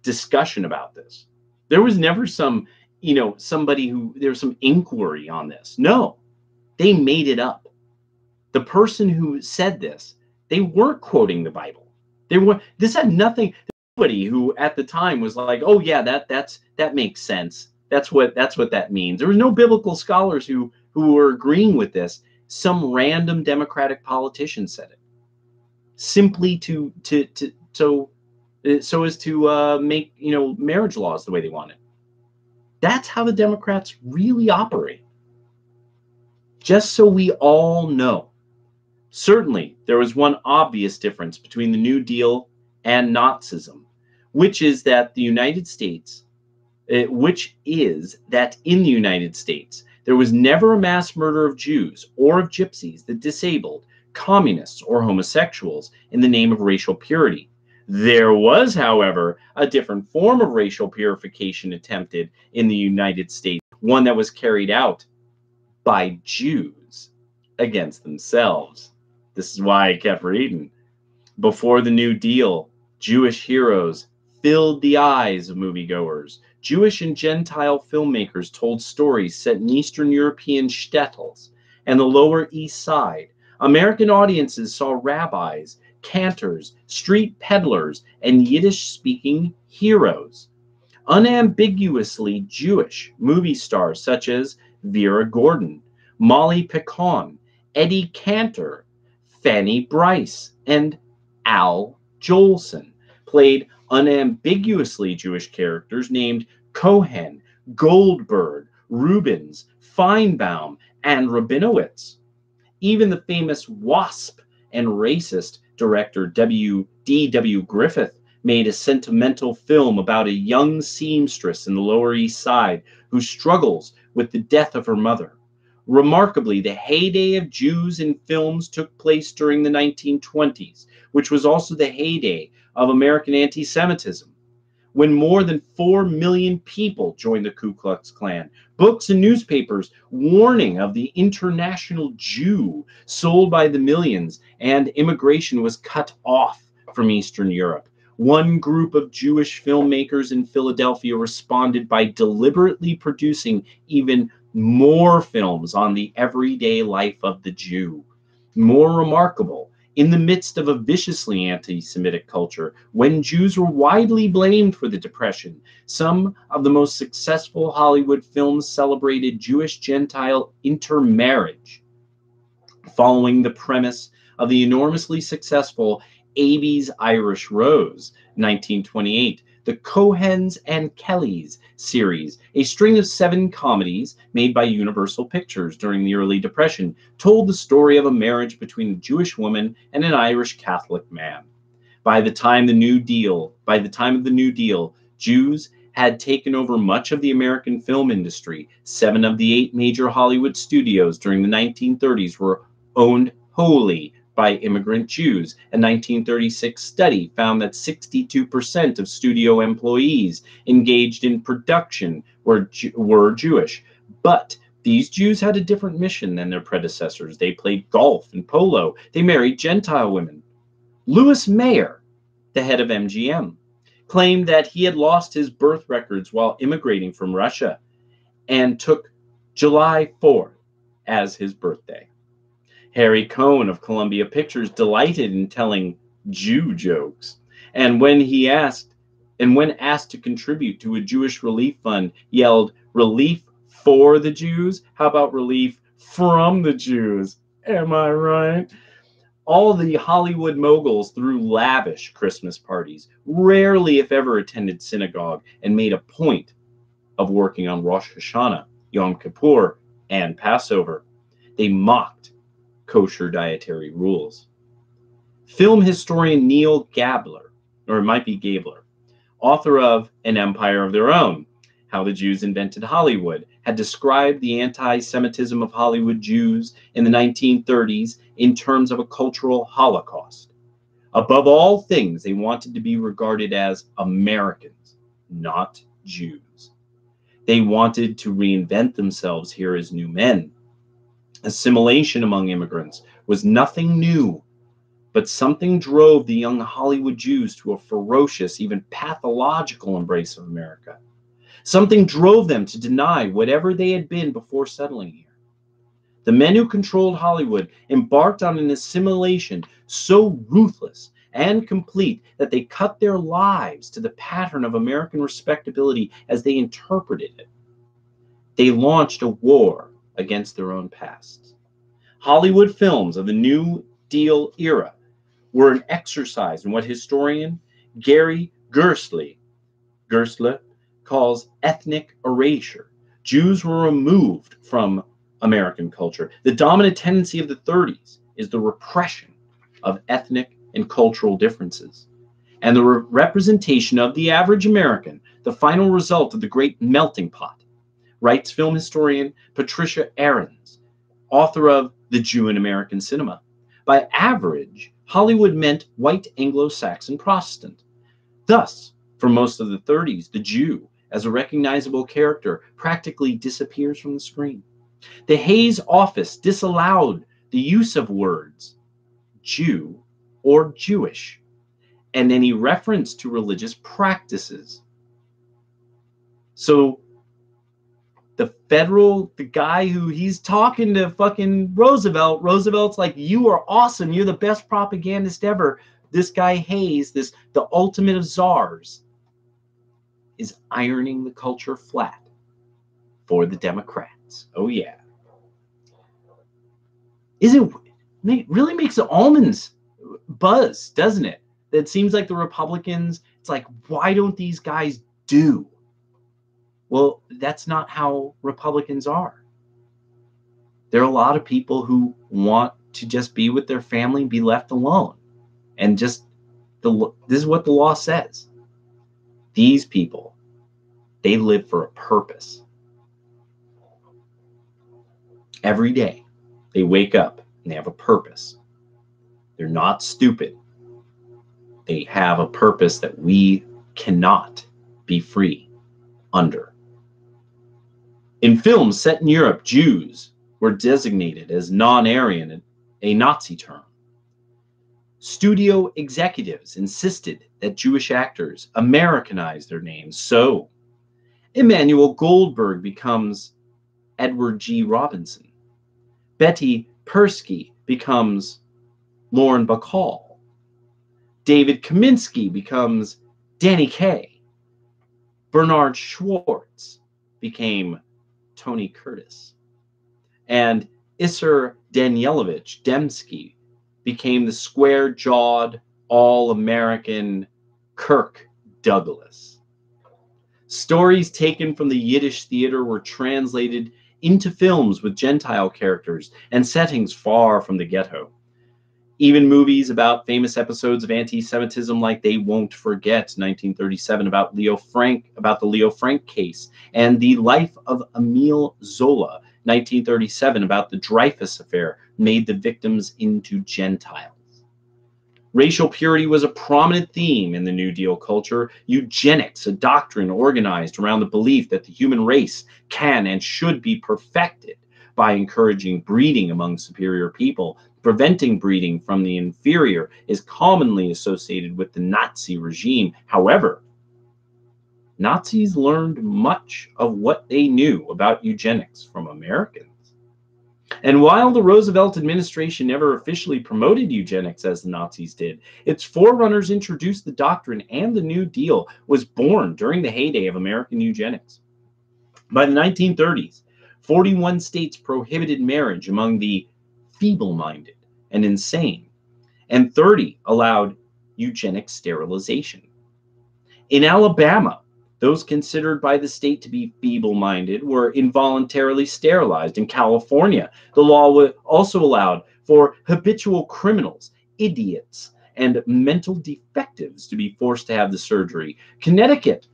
discussion about this. There was never some, you know, there was some inquiry on this. No, they made it up. The person who said this, they weren't quoting the Bible. This had nothing. Nobody who at the time was like, oh yeah, that makes sense. That's what that means. There was no biblical scholars who were agreeing with this. Some random Democratic politician said it, simply so as to make, you know, marriage laws the way they wanted. That's how the Democrats really operate. Just so we all know. Certainly, there was one obvious difference between the New Deal and Nazism, which is that in the United States, there was never a mass murder of Jews or of gypsies, the disabled, communists, or homosexuals in the name of racial purity. There was, however, a different form of racial purification attempted in the United States, one that was carried out by Jews against themselves. This is why I kept reading. Before the New Deal, Jewish heroes filled the eyes of moviegoers. Jewish and Gentile filmmakers told stories set in Eastern European shtetls and the Lower East Side. American audiences saw rabbis, cantors, street peddlers, and Yiddish-speaking heroes. Unambiguously Jewish movie stars such as Vera Gordon, Molly Picon, Eddie Cantor, Fanny Brice, and Al Jolson played unambiguously Jewish characters named Cohen, Goldberg, Rubens, Feinbaum, and Rabinowitz. Even the famous WASP and racist director D.W. Griffith made a sentimental film about a young seamstress in the Lower East Side who struggles with the death of her mother. Remarkably, the heyday of Jews in films took place during the 1920s, which was also the heyday of American anti-Semitism, when more than 4 million people joined the Ku Klux Klan. Books and newspapers warning of the international Jew sold by the millions, and immigration was cut off from Eastern Europe. One group of Jewish filmmakers in Philadelphia responded by deliberately producing even more films on the everyday life of the Jew. More remarkable, in the midst of a viciously anti-Semitic culture, when Jews were widely blamed for the Depression, some of the most successful Hollywood films celebrated Jewish-Gentile intermarriage, following the premise of the enormously successful Abbey's Irish Rose, 1928, the Cohens and Kellys series, a string of 7 comedies made by Universal Pictures during the early Depression, told the story of a marriage between a Jewish woman and an Irish Catholic man. By the time of the New Deal, Jews had taken over much of the American film industry. 7 of the 8 major Hollywood studios during the 1930s were owned wholly by immigrant Jews. A 1936 study found that 62% of studio employees engaged in production were Jewish. But these Jews had a different mission than their predecessors. They played golf and polo. They married Gentile women. Louis Mayer, the head of MGM, claimed that he had lost his birth records while immigrating from Russia and took July 4th as his birthday. Harry Cohn of Columbia Pictures delighted in telling Jew jokes, and when asked to contribute to a Jewish relief fund, yelled, "Relief for the Jews? How about relief from the Jews? Am I right?" All the Hollywood moguls threw lavish Christmas parties, rarely if ever attended synagogue, and made a point of working on Rosh Hashanah, Yom Kippur, and Passover. They mocked kosher dietary rules. Film historian Neil Gabler, or it might be Gabler, author of An Empire of Their Own, How the Jews Invented Hollywood had described the anti-Semitism of Hollywood Jews in the 1930s in terms of a cultural holocaust. Above all things, they wanted to be regarded as Americans, not Jews. They wanted to reinvent themselves here as new men. Assimilation among immigrants was nothing new, but something drove the young Hollywood Jews to a ferocious, even pathological embrace of America. Something drove them to deny whatever they had been before settling here. The men who controlled Hollywood embarked on an assimilation so ruthless and complete that they cut their lives to the pattern of American respectability as they interpreted it. They launched a war against their own pasts. Hollywood films of the New Deal era were an exercise in what historian Gary Gerstle calls ethnic erasure. Jews were removed from American culture. The dominant tendency of the 30s is the repression of ethnic and cultural differences, and the representation of the average American, the final result of the great melting pot, writes film historian Patricia Ahrens, author of The Jew in American Cinema. By average, Hollywood meant white Anglo-Saxon Protestant. Thus, for most of the 30s, the Jew, as a recognizable character, practically disappears from the screen. The Hayes office disallowed the use of words Jew or Jewish and any reference to religious practices. So the guy who he's talking to fucking Roosevelt's like, you are awesome, you're the best propagandist ever. This guy Hayes, the ultimate of czars, is ironing the culture flat for the Democrats. Oh yeah. It really makes the almonds buzz, doesn't it? It seems like the Republicans, it's like, why don't these guys do? Well, that's not how Republicans are. There are a lot of people who want to just be with their family and be left alone. And just, this is what the law says. These people, they live for a purpose. Every day, they wake up and they have a purpose. They're not stupid. They have a purpose that we cannot be free under. In films set in Europe, Jews were designated as non-Aryan, a Nazi term. Studio executives insisted that Jewish actors Americanize their names, so Emmanuel Goldberg becomes Edward G. Robinson. Betty Persky becomes Lauren Bacall. David Kaminsky becomes Danny Kaye. Bernard Schwartz became Tony Curtis. And Isser Danielovich Dembski became the square-jawed, all-American Kirk Douglas. Stories taken from the Yiddish theater were translated into films with Gentile characters and settings far from the ghetto. Even movies about famous episodes of anti-Semitism like They Won't Forget, 1937, about the Leo Frank case, and The Life of Emile Zola, 1937, about the Dreyfus Affair, made the victims into Gentiles. Racial purity was a prominent theme in the New Deal culture. Eugenics, a doctrine organized around the belief that the human race can and should be perfected by encouraging breeding among superior people. Preventing breeding from the inferior is commonly associated with the Nazi regime. However, Nazis learned much of what they knew about eugenics from Americans. And while the Roosevelt administration never officially promoted eugenics as the Nazis did, its forerunners introduced the doctrine, and the New Deal was born during the heyday of American eugenics. By the 1930s, 41 states prohibited marriage among the feeble-minded and insane, and 30 allowed eugenic sterilization. In Alabama, those considered by the state to be feeble-minded were involuntarily sterilized. In California, the law also allowed for habitual criminals, idiots, and mental defectives to be forced to have the surgery. Connecticut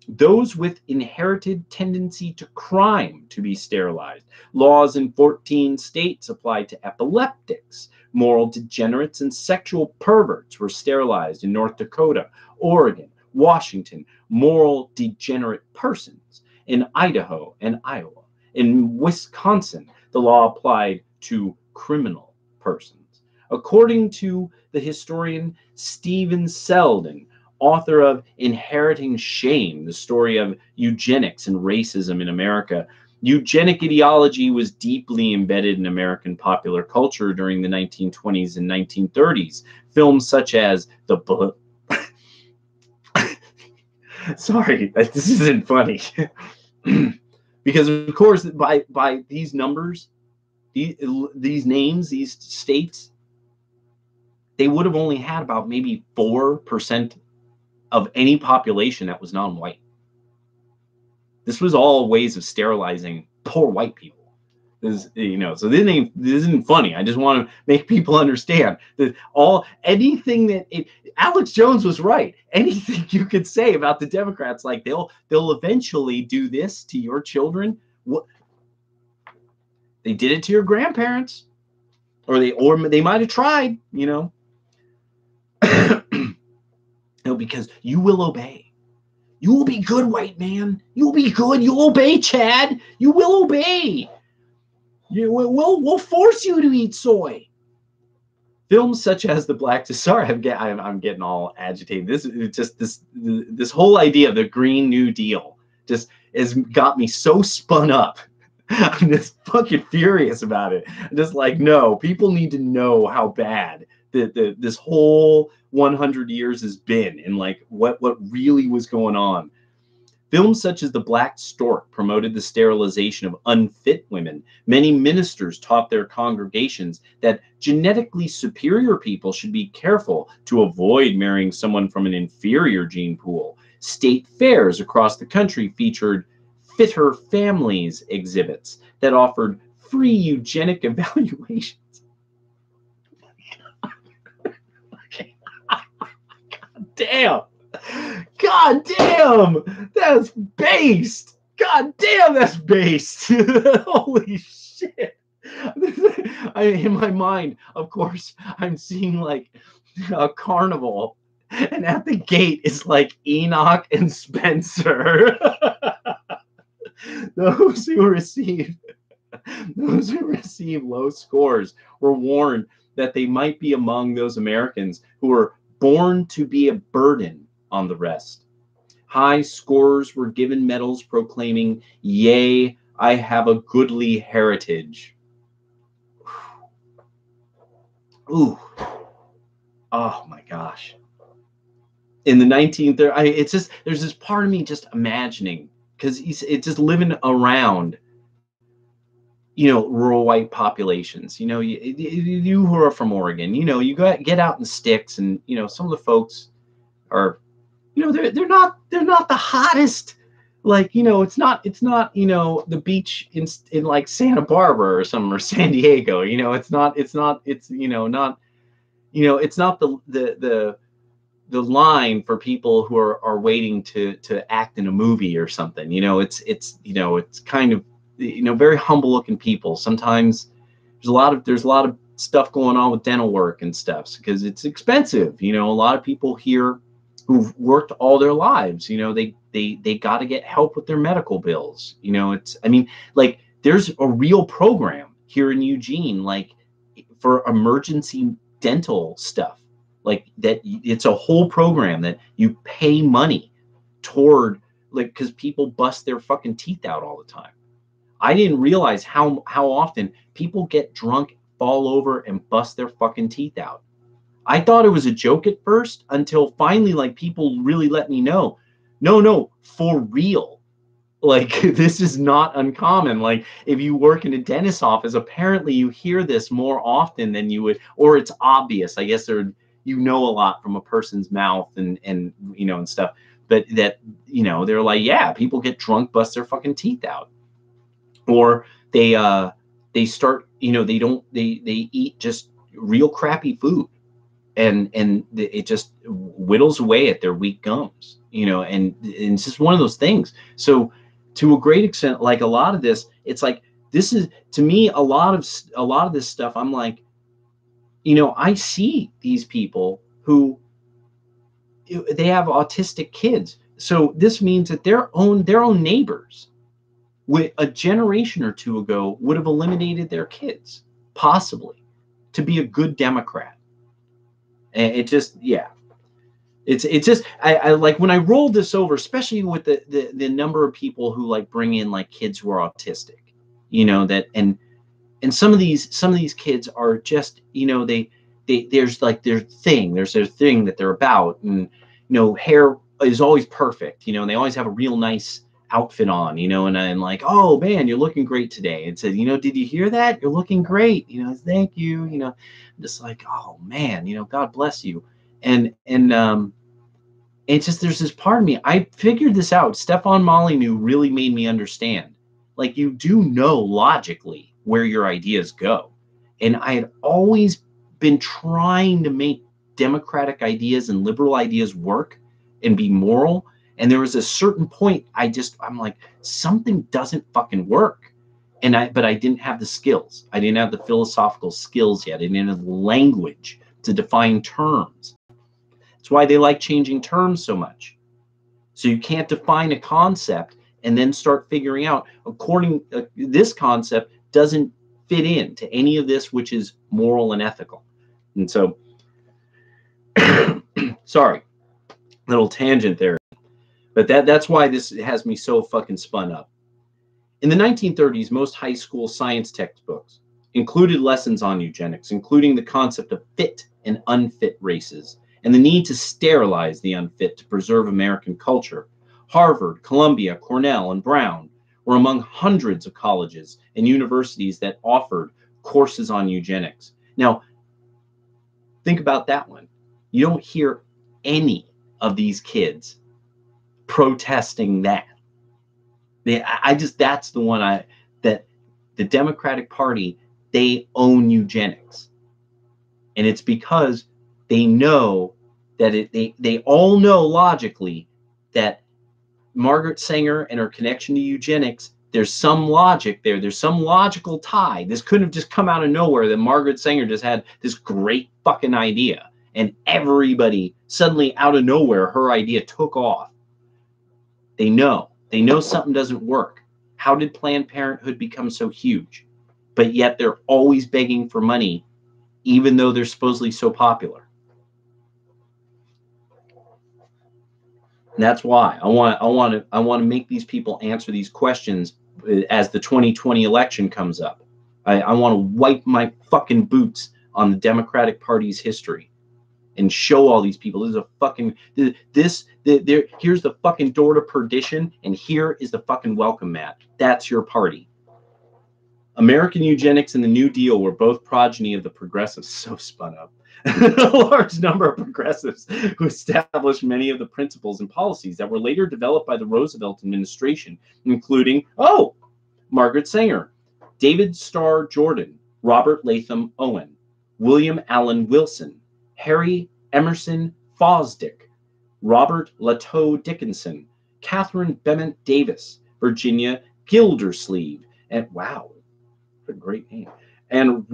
those with inherited tendency to crime to be sterilized. Laws in 14 states applied to epileptics. Moral degenerates and sexual perverts were sterilized in North Dakota, Oregon, Washington. Moral degenerate persons in Idaho and Iowa. In Wisconsin, the law applied to criminal persons. According to the historian Stephen Selden, author of Inheriting Shame, the story of eugenics and racism in America, eugenic ideology was deeply embedded in American popular culture during the 1920s and 1930s. Films such as Sorry, this isn't funny. Because, of course, by these numbers, these names, these states, they would have only had about maybe 4% of any population that was non-white. This was all ways of sterilizing poor white people. This, so this isn't funny. I just want to make people understand that anything that Alex Jones was right. Anything you could say about the Democrats, like they'll eventually do this to your children. What they did it to your grandparents, or they might have tried, because you will obey. You will be good, white man. You'll be good. You'll obey, Chad. You will obey. We'll force you to eat soy. Films such as The Black. Sorry, I'm getting all agitated. This whole idea of the Green New Deal just has got me so spun up. I'm just fucking furious about it. I'm just like, no, people need to know how bad this whole 100 years has been, and like what really was going on. Films such as The Black Stork promoted the sterilization of unfit women. Many ministers taught their congregations that genetically superior people should be careful to avoid marrying someone from an inferior gene pool. State fairs across the country featured Fitter Families exhibits that offered free eugenic evaluations. God damn, that's based. God damn, that's based. Holy shit. In my mind, of course, I'm seeing like a carnival, and at the gate is like Enoch and Spencer. Those who receive low scores were warned that they might be among those Americans who were born to be a burden on the rest. High scorers were given medals proclaiming, "Yea, I have a goodly heritage." Ooh. Oh my gosh. In the 1930s, it's just, there's this part of me just imagining, because it's just living around, rural white populations. You who are from Oregon, you get out in the sticks, and some of the folks are, they're not the hottest. Like, it's not the beach in like Santa Barbara or something, or San Diego. It's not the line for people who are waiting to act in a movie or something. It's kind of, very humble looking people. Sometimes there's a lot of stuff going on with dental work and stuff, because it's expensive. A lot of people here who've worked all their lives, they got to get help with their medical bills. There's a real program here in Eugene, like for emergency dental stuff, like that. It's a whole program that you pay money toward, like, because people bust their fucking teeth out all the time. I didn't realize how often people get drunk, fall over, and bust their fucking teeth out. I thought it was a joke at first, until finally, like, people really let me know, no, for real. Like, this is not uncommon. Like, if you work in a dentist's office, apparently you hear this more often than you would, or it's obvious. I guess a lot from a person's mouth and stuff. But that, they're like, yeah, people get drunk, bust their fucking teeth out. Or they start, they eat just real crappy food, and it just whittles away at their weak gums. you know, and it's just one of those things. So to a great extent, like a lot of this, it's like, this is, to me, a lot of this stuff, I'm like, you know, I see these people who, they have autistic kids. So this means that their own neighbors with a generation or two ago would have eliminated their kids, possibly, to be a good Democrat. And it just, yeah. It's just, I like, when I rolled this over, especially with the number of people who like bring in like kids who are autistic, you know, that, and some of these kids are just, you know, there's like their thing that they're about, and, you know, hair is always perfect, you know, and they always have a real nice outfit on, you know, and I'm like, oh man, you're looking great today. And said, you know, did you hear that? You're looking great. You know, thank you. You know, I'm just like, oh man, you know, God bless you. And it's just, there's this part of me, I figured this out. Stefan Molyneux really made me understand. Like, you do know logically where your ideas go. And I had always been trying to make democratic ideas and liberal ideas work and be moral. And there was a certain point I'm like, something doesn't fucking work. But I didn't have the skills. I didn't have the philosophical skills yet. I didn't have the language to define terms. That's why they like changing terms so much. So you can't define a concept and then start figuring out, this concept doesn't fit into any of this, which is moral and ethical. And so, sorry, little tangent there. But that's why this has me so fucking spun up. In the 1930s, most high school science textbooks included lessons on eugenics, including the concept of fit and unfit races, and the need to sterilize the unfit to preserve American culture. Harvard, Columbia, Cornell, and Brown were among hundreds of colleges and universities that offered courses on eugenics. Now, think about that one. You don't hear any of these kids protesting that. That's the one that the Democratic Party, they own eugenics. And it's because they know that they all know logically that Margaret Sanger and her connection to eugenics, there's some logic there. There's some logical tie. This couldn't have just come out of nowhere that Margaret Sanger just had this great fucking idea. And everybody suddenly out of nowhere, her idea took off. They know something doesn't work. How did Planned Parenthood become so huge? But yet they're always begging for money, even though they're supposedly so popular. And that's why I want to make these people answer these questions as the 2020 election comes up. I want to wipe my fucking boots on the Democratic Party's history and show all these people, here's the fucking door to perdition, and here is the fucking welcome mat. That's your party. American eugenics and the New Deal were both progeny of the progressives. So spun up. A large number of progressives who established many of the principles and policies that were later developed by the Roosevelt administration, including, Margaret Sanger, David Starr Jordan, Robert Latham Owen, William Allen Wilson, Harry Emerson Fosdick, Robert Lateau Dickinson, Catherine Bement Davis, Virginia Gildersleeve, and wow, what a great name, and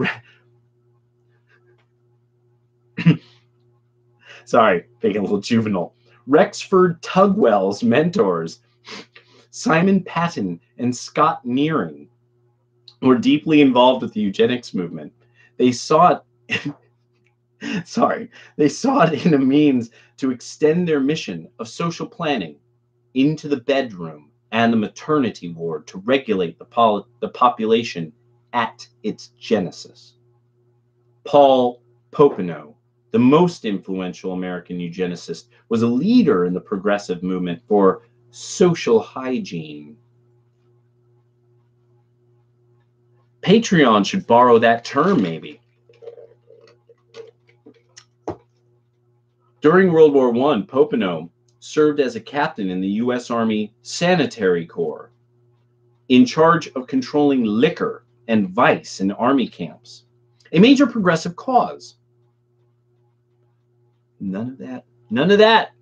sorry, being a little juvenile, Rexford Tugwell's mentors, Simon Patton and Scott Nearing, were deeply involved with the eugenics movement. They saw it in a means to extend their mission of social planning into the bedroom and the maternity ward to regulate the population at its genesis. Paul Popenoe, the most influential American eugenicist, was a leader in the progressive movement for social hygiene. Patreon should borrow that term, maybe. During World War I, Popenoe served as a captain in the U.S. Army Sanitary Corps, in charge of controlling liquor and vice in army camps, a major progressive cause. None of that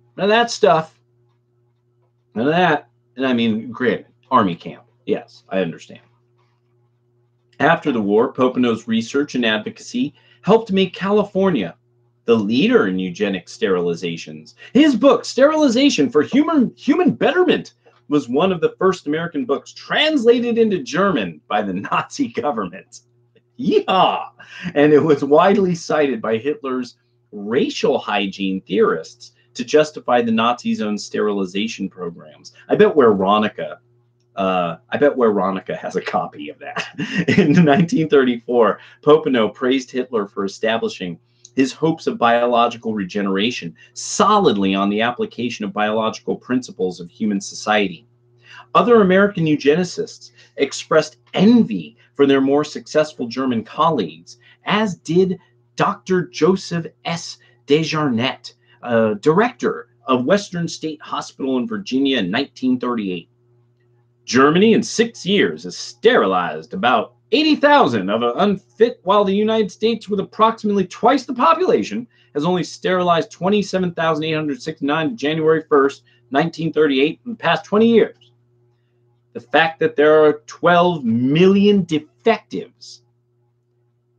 stuff. None of that. And I mean, granted, army camp. Yes, I understand. After the war, Popeno's research and advocacy helped make California the leader in eugenic sterilizations. His book, Sterilization for Human Betterment, was one of the first American books translated into German by the Nazi government. Yeehaw! And it was widely cited by Hitler's racial hygiene theorists to justify the Nazis' own sterilization programs. I bet Veronica has a copy of that. In 1934, Popenow praised Hitler for establishing his hopes of biological regeneration solidly on the application of biological principles of human society. Other American eugenicists expressed envy for their more successful German colleagues, as did Dr. Joseph S. Desjarnais, director of Western State Hospital in Virginia in 1938. Germany in 6 years has sterilized about 80,000 of an unfit, while the United States, with approximately twice the population, has only sterilized 27,869 January 1st, 1938 in the past 20 years. The fact that there are 12 million defectives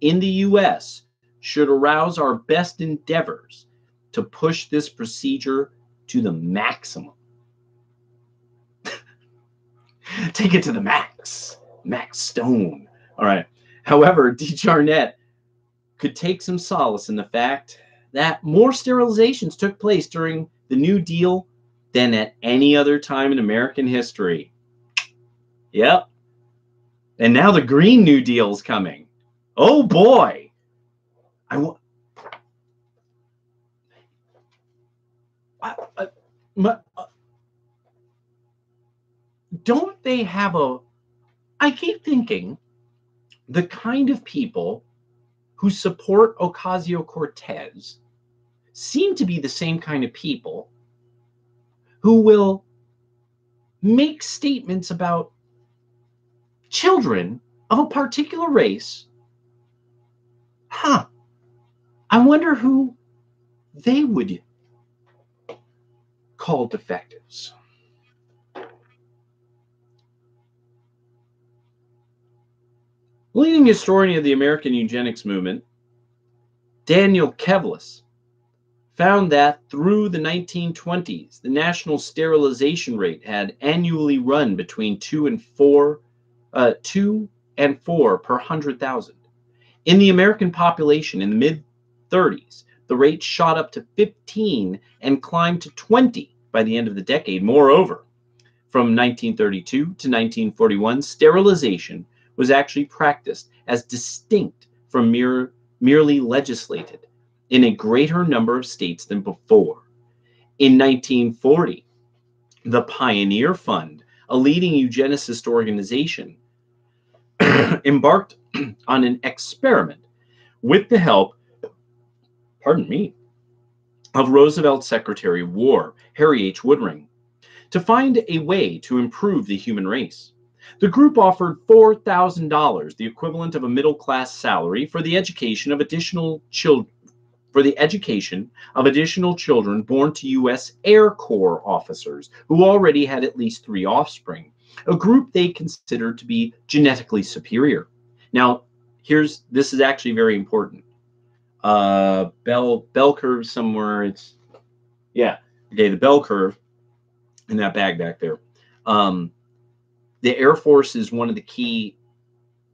in the U.S. should arouse our best endeavors to push this procedure to the maximum. Take it to the max. Max Stone. All right. However, Desjarnais could take some solace in the fact that more sterilizations took place during the New Deal than at any other time in American history. Yep. And now the Green New Deal is coming. Oh boy. Don't they have I keep thinking the kind of people who support Ocasio-Cortez seem to be the same kind of people who will make statements about children of a particular race. I wonder who they would call defectives. Leading historian of the American eugenics movement, Daniel Kevles, found that through the 1920s, the national sterilization rate had annually run between 2 and 4 per 100,000. In the American population in the mid-30s, the rate shot up to 15 and climbed to 20 by the end of the decade. Moreover, from 1932 to 1941, sterilization was actually practiced as distinct from merely legislated in a greater number of states than before. In 1940, the Pioneer Fund, a leading eugenicist organization, embarked on an experiment with the help, of Roosevelt's Secretary of War, Harry H. Woodring, to find a way to improve the human race. The group offered $4,000, the equivalent of a middle-class salary, for the education of additional children born to U.S. Air Corps officers who already had at least 3 offspring, a group they considered to be genetically superior. Now, this is actually very important. Bell curve somewhere. The bell curve in that bag back there. The Air Force is one of the key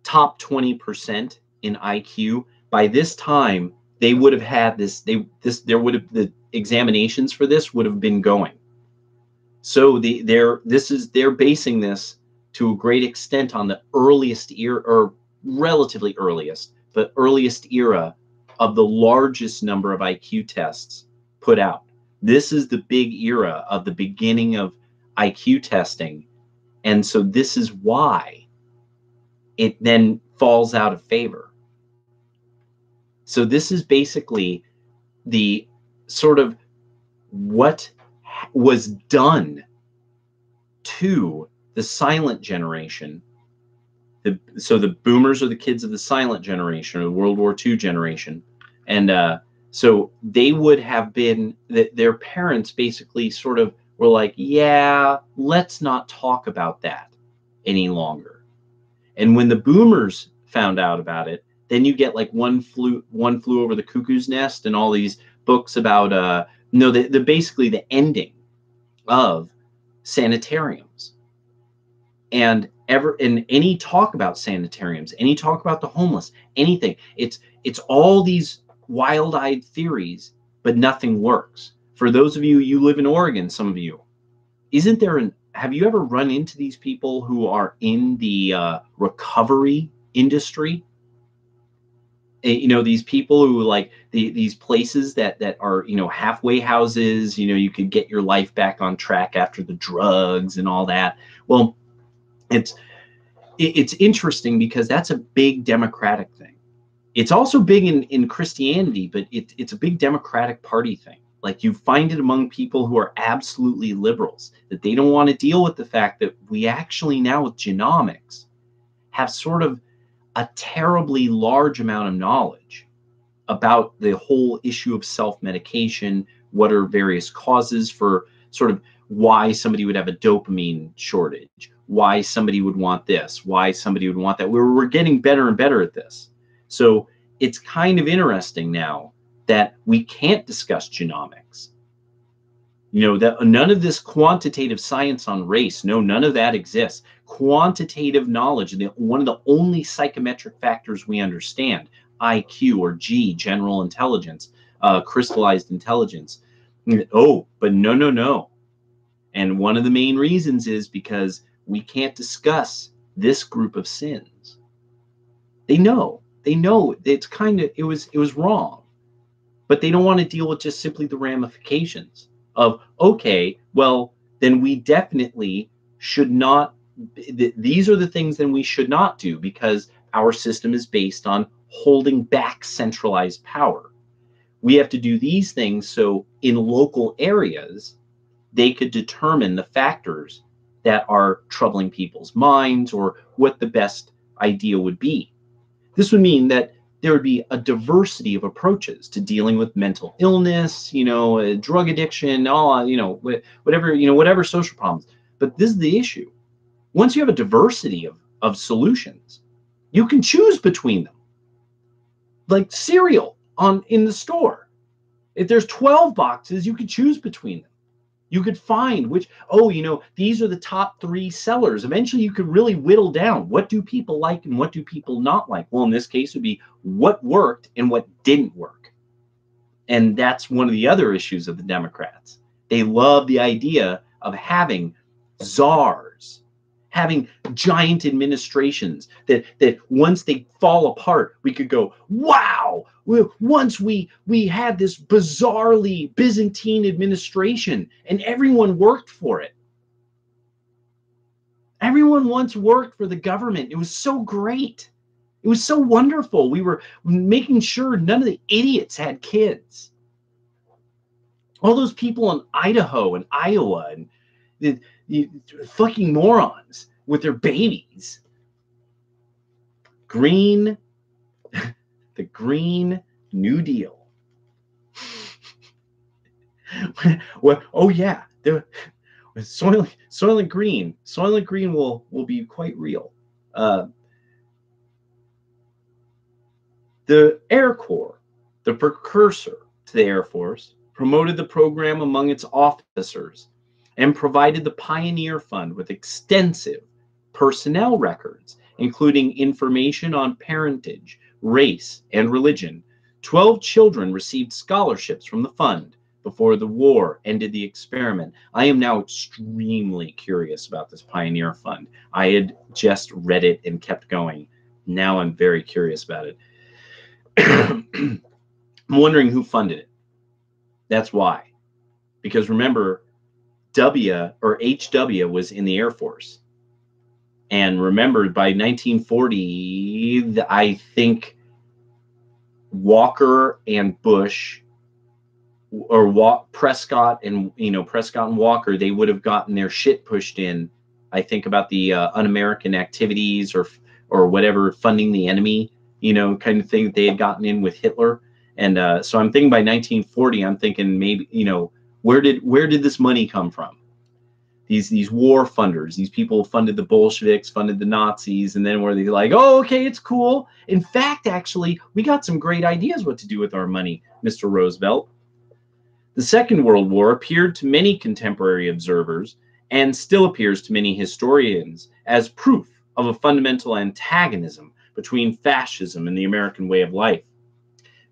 top 20% in IQ. By this time, they would have had the examinations for this would have been going. So they're basing this to a great extent on the earliest era, or relatively earliest, but earliest era of the largest number of IQ tests put out. This is the big era of the beginning of IQ testing. And so this is why it then falls out of favor. So this is basically the sort of what was done to the silent generation. So the boomers are the kids of the silent generation, or the World War II generation. And so they would have been, their parents basically sort of were like, yeah, let's not talk about that any longer. And when the boomers found out about it, then you get like one flew over the cuckoo's nest and all these books about basically the ending of sanitariums. And any talk about sanitariums, any talk about the homeless, anything, it's all these wild-eyed theories, but nothing works. For those of you, you live in Oregon, some of you, have you ever run into these people who are in the recovery industry? These people who like these places that are, halfway houses, you could get your life back on track after the drugs and all that. Well, it's interesting because that's a big Democratic thing. It's also big in Christianity, but it's a big Democratic Party thing. Like you find it among people who are absolutely liberals, that they don't want to deal with the fact that we actually now with genomics have sort of a terribly large amount of knowledge about the whole issue of self-medication, what are various causes for sort of why somebody would have a dopamine shortage, why somebody would want this, why somebody would want that. We're getting better and better at this. So it's kind of interesting now that we can't discuss genomics. That none of this quantitative science on race, none of that exists. Quantitative knowledge, one of the only psychometric factors we understand, IQ or G, general intelligence, crystallized intelligence. Oh, but no. And one of the main reasons is because we can't discuss this group of sins. They know it's it was wrong, but they don't want to deal with just simply the ramifications of, okay, well, then we definitely should not, these are the things then we should not do because our system is based on holding back centralized power. We have to do these things so in local areas, they could determine the factors that are troubling people's minds or what the best idea would be. This would mean that there would be a diversity of approaches to dealing with mental illness, drug addiction, whatever social problems. But this is the issue. Once you have a diversity of solutions, you can choose between them. Like cereal in the store. If there's 12 boxes, you can choose between them. You could find these are the top 3 sellers. Eventually, you could really whittle down what do people like and what do people not like. Well, in this case, it would be what worked and what didn't work. And that's one of the other issues of the Democrats. They love the idea of having czars, having giant administrations that once they fall apart, we could go, wow, once we had this bizarrely Byzantine administration and everyone worked for it. Everyone once worked for the government. It was so great. It was so wonderful. We were making sure none of the idiots had kids. All those people in Idaho and Iowa and the fucking morons with their babies. The Green New Deal. Well, oh yeah, Soylent Green. Soylent Green will be quite real. The Air Corps, the precursor to the Air Force, promoted the program among its officers and provided the Pioneer Fund with extensive personnel records, including information on parentage, race, and religion. 12 children received scholarships from the fund before the war ended the experiment. I am now extremely curious about this Pioneer Fund. I had just read it and kept going. Now I'm very curious about it. I'm wondering who funded it. That's why. Because remember, HW was in the Air Force. And remember, by 1940, I think Walker and Bush, or Prescott and Walker, they would have gotten their shit pushed in. I think about the un-American activities or whatever, funding the enemy, kind of thing that they had gotten in with Hitler. And so I'm thinking by 1940, I'm thinking maybe, where did this money come from? these war funders, these people funded the Bolsheviks, funded the Nazis, and then were they like, oh, okay, it's cool. In fact, actually, we got some great ideas what to do with our money, Mr. Roosevelt. The Second World War appeared to many contemporary observers, and still appears to many historians, as proof of a fundamental antagonism between fascism and the American way of life.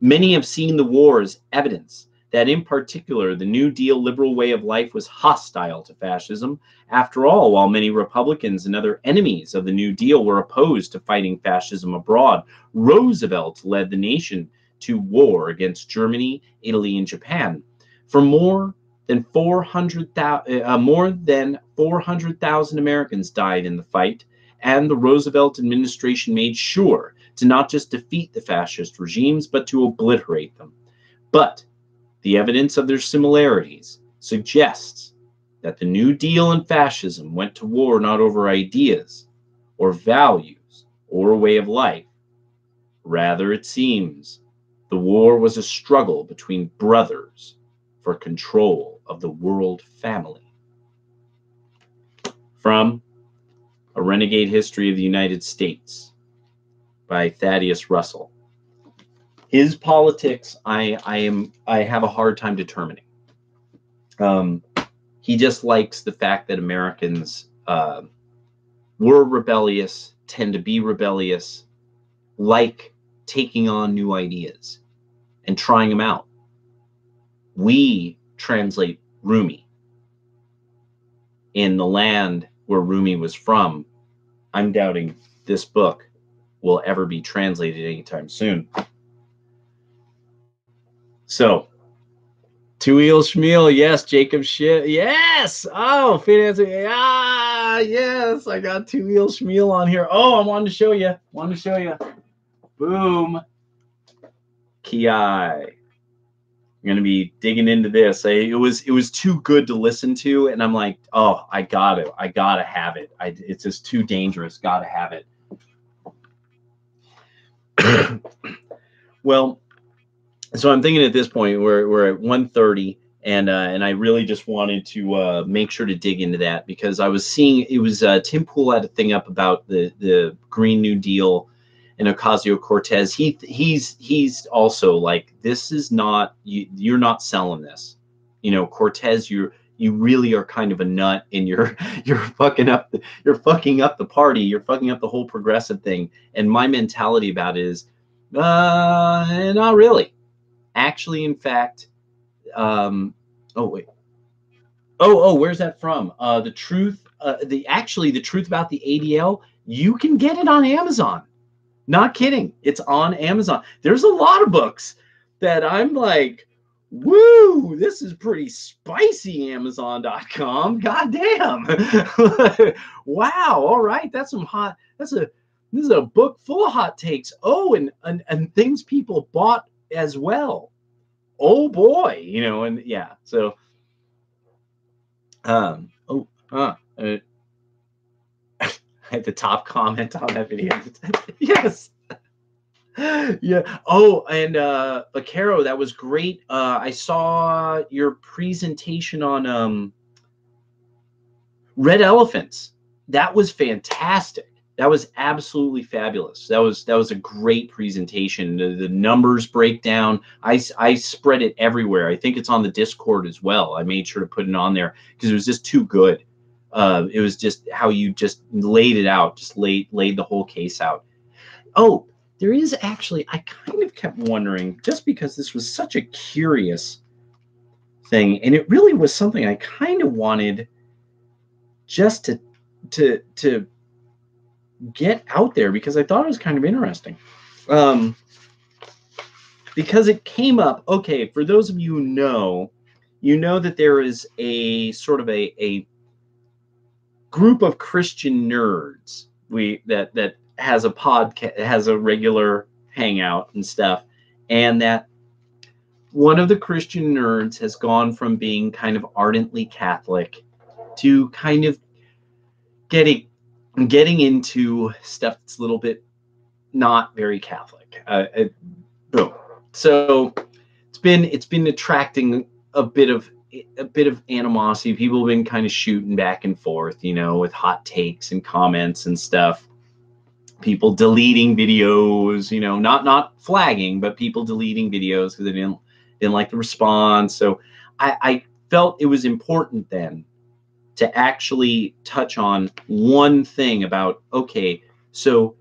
Many have seen the war as evidence that, in particular, the New Deal liberal way of life was hostile to fascism. After all, while many Republicans and other enemies of the New Deal were opposed to fighting fascism abroad, Roosevelt led the nation to war against Germany, Italy, and Japan. For more than 400,000 Americans died in the fight, and the Roosevelt administration made sure to not just defeat the fascist regimes, but to obliterate them. But the evidence of their similarities suggests that the New Deal and fascism went to war not over ideas or values or a way of life. Rather, it seems the war was a struggle between brothers for control of the world family. From A Renegade History of the United States by Thaddeus Russell. His politics, I have a hard time determining. He just likes the fact that Americans were rebellious, tend to be rebellious, like taking on new ideas and trying them out. We translate Rumi. In the land where Rumi was from, I'm doubting this book will ever be translated anytime soon. So, Tuil Schmiel, yes, Jacob Schiff, yes. Oh, fantastic. Yes, I got Tuil Schmiel on here. Oh, I wanted to show you. Boom. Ki. I'm going to be digging into this. It was too good to listen to, and I'm like, oh, I gotta have it. It's just too dangerous. Gotta have it. Well, so I'm thinking at this point we're at 1:30, and I really just wanted to make sure to dig into that, because I was seeing it was Tim Pool had a thing up about the Green New Deal and Ocasio-Cortez. He's also like, this is not, you're not selling this, Cortez. You really are kind of a nut, and you're fucking up the party. You're fucking up the whole progressive thing. And my mentality about it is, not really. Actually, in fact, oh wait, where's that from? The truth about the ADL. You can get it on Amazon. Not kidding. It's on Amazon. There's a lot of books that I'm like, woo, this is pretty spicy, Amazon.com. God damn. Wow. All right. That's some hot. This is a book full of hot takes. Oh, and things people bought as well. Oh boy. And yeah. So, at the top comment on that video. Yes. Yeah. Oh, and Vaquero, that was great. I saw your presentation on red elephants. That was fantastic. That was absolutely fabulous. That was a great presentation. The numbers breakdown. I spread it everywhere. I think it's on the Discord as well. I made sure to put it on there because it was just too good. It was just how you just laid it out, just laid the whole case out. Oh, there is actually, I kind of kept wondering, just because this was such a curious thing, and it really was something I kind of wanted just to get out there, because I thought it was kind of interesting. Because it came up, okay, for those of you who know, that there is a sort of a group of Christian nerds that has a podcast, has a regular hangout and stuff, and that one of the Christian nerds has gone from being kind of ardently Catholic to kind of getting into stuff that's a little bit not very Catholic. Boom. So it's been attracting a bit of a bit of animosity. People have been kind of shooting back and forth, with hot takes and comments and stuff. People deleting videos, not flagging, but people deleting videos because they didn't like the response. So I felt it was important then to actually touch on one thing about, okay, so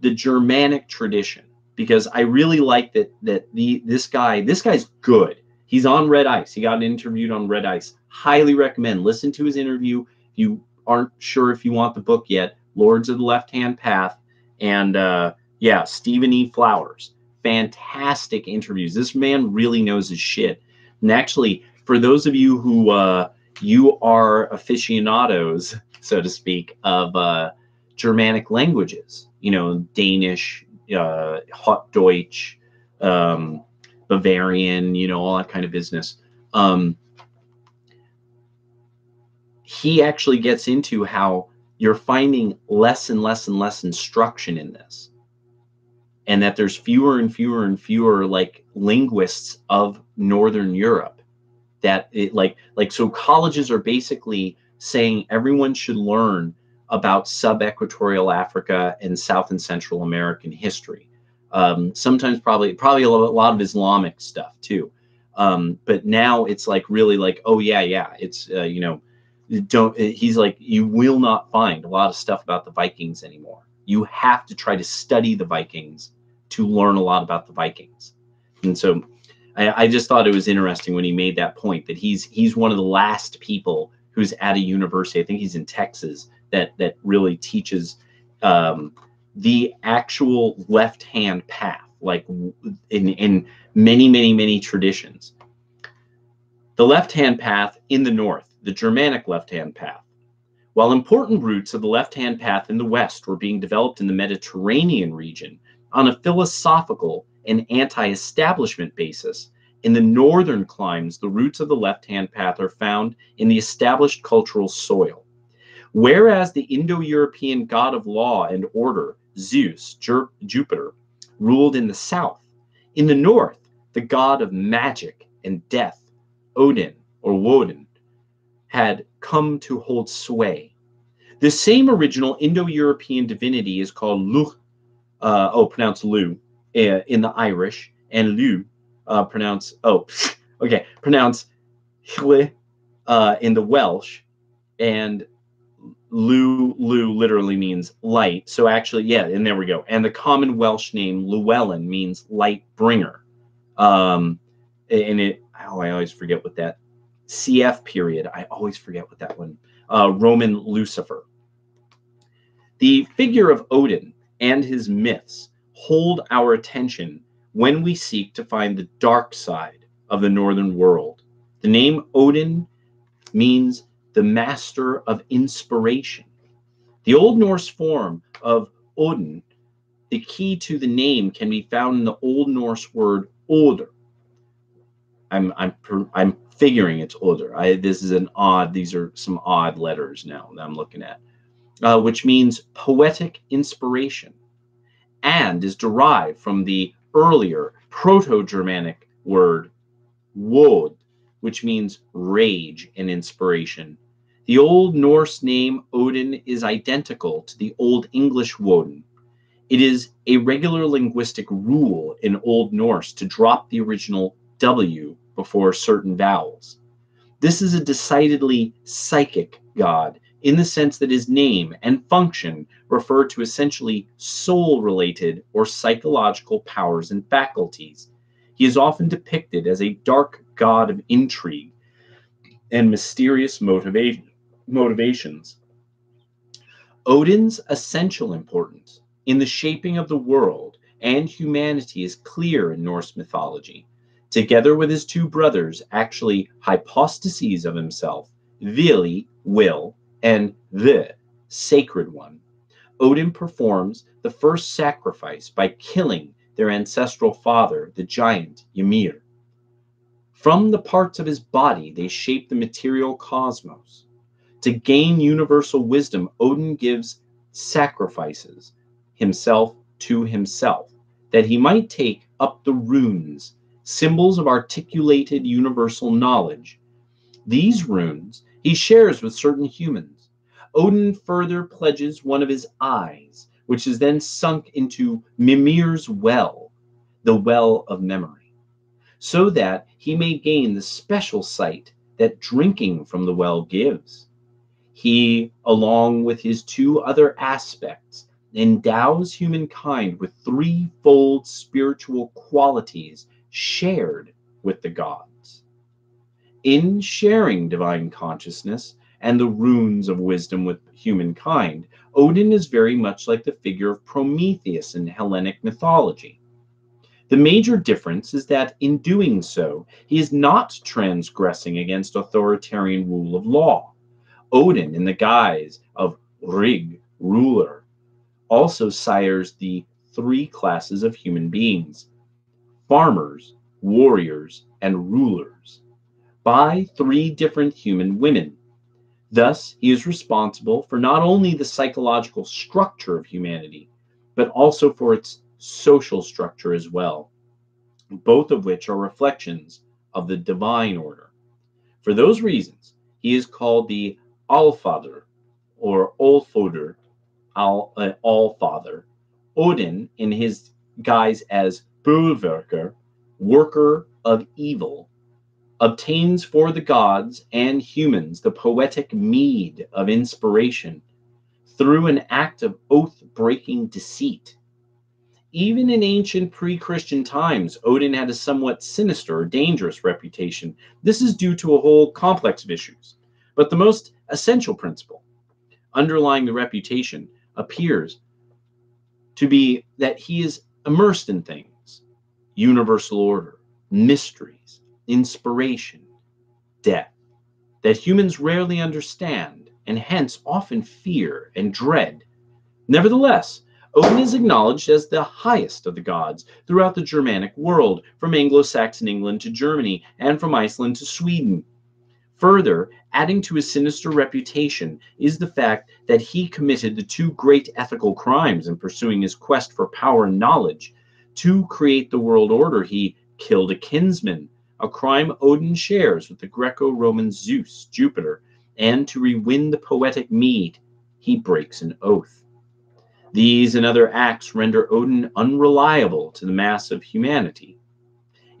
the Germanic tradition, because I really like that this guy's good. He's on Red Ice. He got interviewed on Red Ice. Highly recommend. Listen to his interview. If you aren't sure if you want the book yet, Lords of the Left Hand Path, and Stephen E. Flowers. Fantastic interviews. This man really knows his shit. And actually, for those of you who you are aficionados, so to speak, of Germanic languages, Danish, Hochdeutsch, Bavarian, all that kind of business. He actually gets into how you're finding less and less and less instruction in this, and that there's fewer and fewer and fewer like linguists of Northern Europe. That it so colleges are basically saying everyone should learn about sub-equatorial Africa and South and Central American history. Sometimes probably a lot of Islamic stuff too. But now it's really oh yeah, it's he's like, you will not find a lot of stuff about the Vikings anymore. You have to try to study the Vikings to learn a lot about the Vikings. And so I just thought it was interesting when he made that point, that he's one of the last people who's at a university, I think he's in Texas, that really teaches the actual left-hand path, like in many, many, many traditions. The left-hand path in the north, the Germanic Left Hand Path. While important roots of the Left Hand Path in the West were being developed in the Mediterranean region on a philosophical and anti-establishment basis, in the northern climes, the roots of the Left Hand Path are found in the established cultural soil. Whereas the Indo-European god of law and order, Zeus, Jupiter, ruled in the south, in the north, the god of magic and death, Odin or Woden, had come to hold sway. The same original Indo-European divinity is called Luch, pronounced Lu, in the Irish, and Lu, pronounced Hle, in the Welsh, and Lu literally means light. So actually, and there we go. And the common Welsh name Llewellyn means light bringer. I always forget what that CF period. I always forget what that one. Roman Lucifer. The figure of Odin and his myths hold our attention when we seek to find the dark side of the northern world. The name Odin means the master of inspiration. The Old Norse form of Odin, the key to the name, can be found in the Old Norse word Oder. I'm figuring it's Oder. These are some odd letters now that I'm looking at, which means poetic inspiration, and is derived from the earlier Proto-Germanic word Wod, which means rage and inspiration. The Old Norse name Odin is identical to the Old English Woden. It is a regular linguistic rule in Old Norse to drop the original W before certain vowels. This is a decidedly psychic god, in the sense that his name and function refer to essentially soul-related or psychological powers and faculties. He is often depicted as a dark god of intrigue and mysterious motivations. Odin's essential importance in the shaping of the world and humanity is clear in Norse mythology. Together with his two brothers, actually hypostases of himself, Vili, will, and the sacred one, Odin performs the first sacrifice by killing their ancestral father, the giant Ymir. From the parts of his body, they shape the material cosmos. To gain universal wisdom, Odin gives sacrifices himself to himself, that he might take up the runes, symbols of articulated universal knowledge. These runes he shares with certain humans. Odin further pledges one of his eyes, which is then sunk into Mimir's well, the well of memory, so that he may gain the special sight that drinking from the well gives. He, along with his two other aspects, endows humankind with threefold spiritual qualities shared with the gods. In sharing divine consciousness and the runes of wisdom with humankind, Odin is very much like the figure of Prometheus in Hellenic mythology. The major difference is that in doing so, he is not transgressing against authoritarian rule of law. Odin, in the guise of Rig, ruler, also sires the three classes of human beings: farmers, warriors, and rulers, by three different human women. Thus, he is responsible for not only the psychological structure of humanity, but also for its social structure as well, both of which are reflections of the divine order. For those reasons, he is called the Allfather, or Allfoder, Allfather. Odin, in his guise as Bulverker, worker of evil, obtains for the gods and humans the poetic mead of inspiration through an act of oath-breaking deceit. Even in ancient pre-Christian times, Odin had a somewhat sinister or dangerous reputation. This is due to a whole complex of issues. But the most essential principle underlying the reputation appears to be that he is immersed in things: universal order, mysteries, inspiration, death, that humans rarely understand and hence often fear and dread. Nevertheless, Odin is acknowledged as the highest of the gods throughout the Germanic world, from Anglo-Saxon England to Germany, and from Iceland to Sweden. Further, adding to his sinister reputation is the fact that he committed the two great ethical crimes in pursuing his quest for power and knowledge. To create the world order, he killed a kinsman, a crime Odin shares with the Greco-Roman Zeus, Jupiter, and to re-win the poetic mead, he breaks an oath. These and other acts render Odin unreliable to the mass of humanity.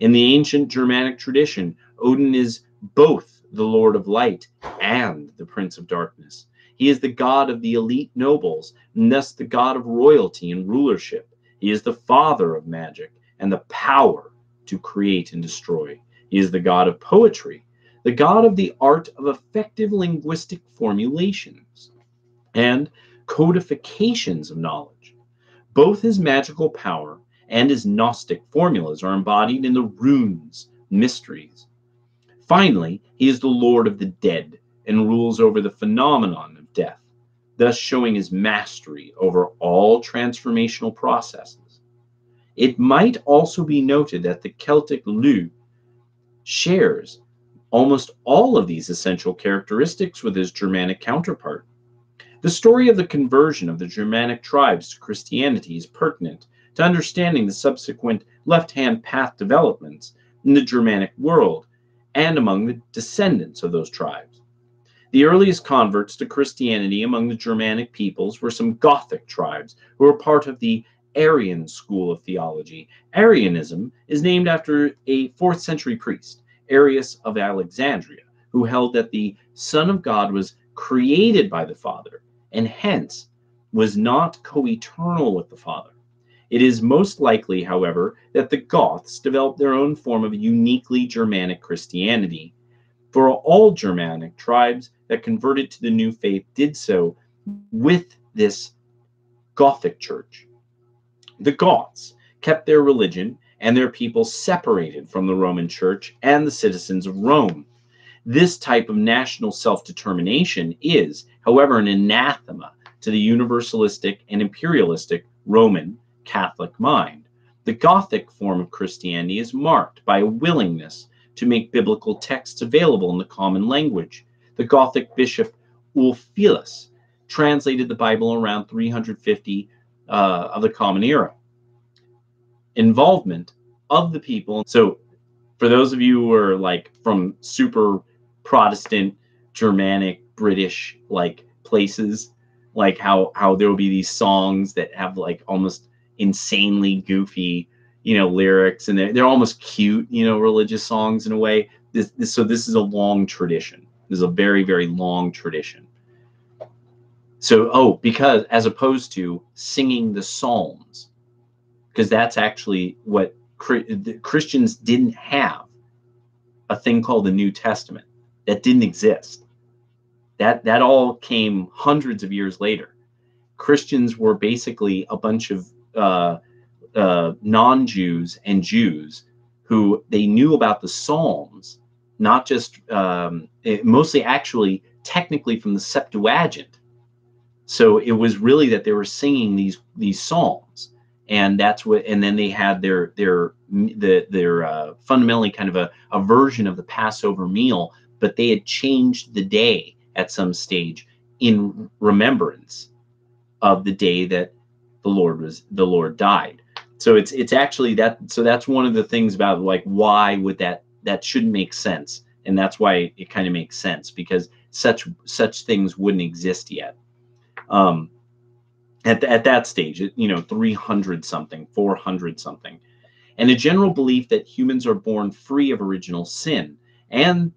In the ancient Germanic tradition, Odin is both the Lord of Light and the Prince of Darkness. He is the god of the elite nobles, and thus the god of royalty and rulership. He is the father of magic and the power to create and destroy. He is the god of poetry, the god of the art of effective linguistic formulations and codifications of knowledge. Both his magical power and his Gnostic formulas are embodied in the runes, mysteries. Finally, he is the Lord of the dead and rules over the phenomenon of death, thus showing his mastery over all transformational processes. It might also be noted that the Celtic Lu shares almost all of these essential characteristics with his Germanic counterpart. The story of the conversion of the Germanic tribes to Christianity is pertinent to understanding the subsequent left-hand path developments in the Germanic world and among the descendants of those tribes. The earliest converts to Christianity among the Germanic peoples were some Gothic tribes who were part of the Arian school of theology. Arianism is named after a 4th century priest, Arius of Alexandria, who held that the Son of God was created by the Father and hence was not co-eternal with the Father. It is most likely, however, that the Goths developed their own form of uniquely Germanic Christianity. For all Germanic tribes that converted to the new faith did so with this Gothic church. The Goths kept their religion and their people separated from the Roman Church and the citizens of Rome. This type of national self-determination is, however, an anathema to the universalistic and imperialistic Roman Catholic mind. The Gothic form of Christianity is marked by a willingness to make biblical texts available in the common language. The Gothic bishop Ulfilas translated the Bible around 350 of the Common Era. Involvement of the people. So for those of you who are like from super Protestant, Germanic, British like places, like how there will be these songs that have like almost insanely goofy, lyrics, and they're almost cute, religious songs in a way. So this is a long tradition. This is a very, very long tradition. So, because as opposed to singing the Psalms, because that's actually what Christians didn't have a thing called the New Testament. That didn't exist. That all came hundreds of years later. Christians were basically a bunch of non-Jews and Jews who they knew about the Psalms, not just mostly actually technically from the Septuagint. So it was really that they were singing these psalms, and that's what. And then they had their fundamentally kind of a version of the Passover meal, but they had changed the day at some stage in remembrance of the day that the Lord died. So it's actually that. So that's one of the things about like why would that shouldn't make sense, and that's why it kind of makes sense, because such things wouldn't exist yet. At that stage, 300 something, 400 something, and a general belief that humans are born free of original sin, and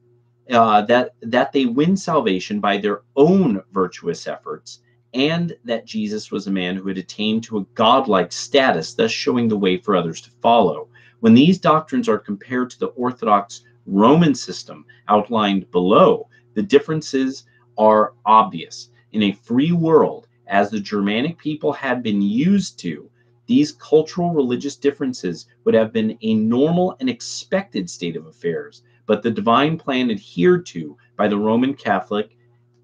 that they win salvation by their own virtuous efforts, and that Jesus was a man who had attained to a godlike status, thus showing the way for others to follow. When these doctrines are compared to the Orthodox Roman system outlined below, the differences are obvious. In a free world, as the Germanic people had been used to, these cultural religious differences would have been a normal and expected state of affairs. But the divine plan adhered to by the Roman Catholic,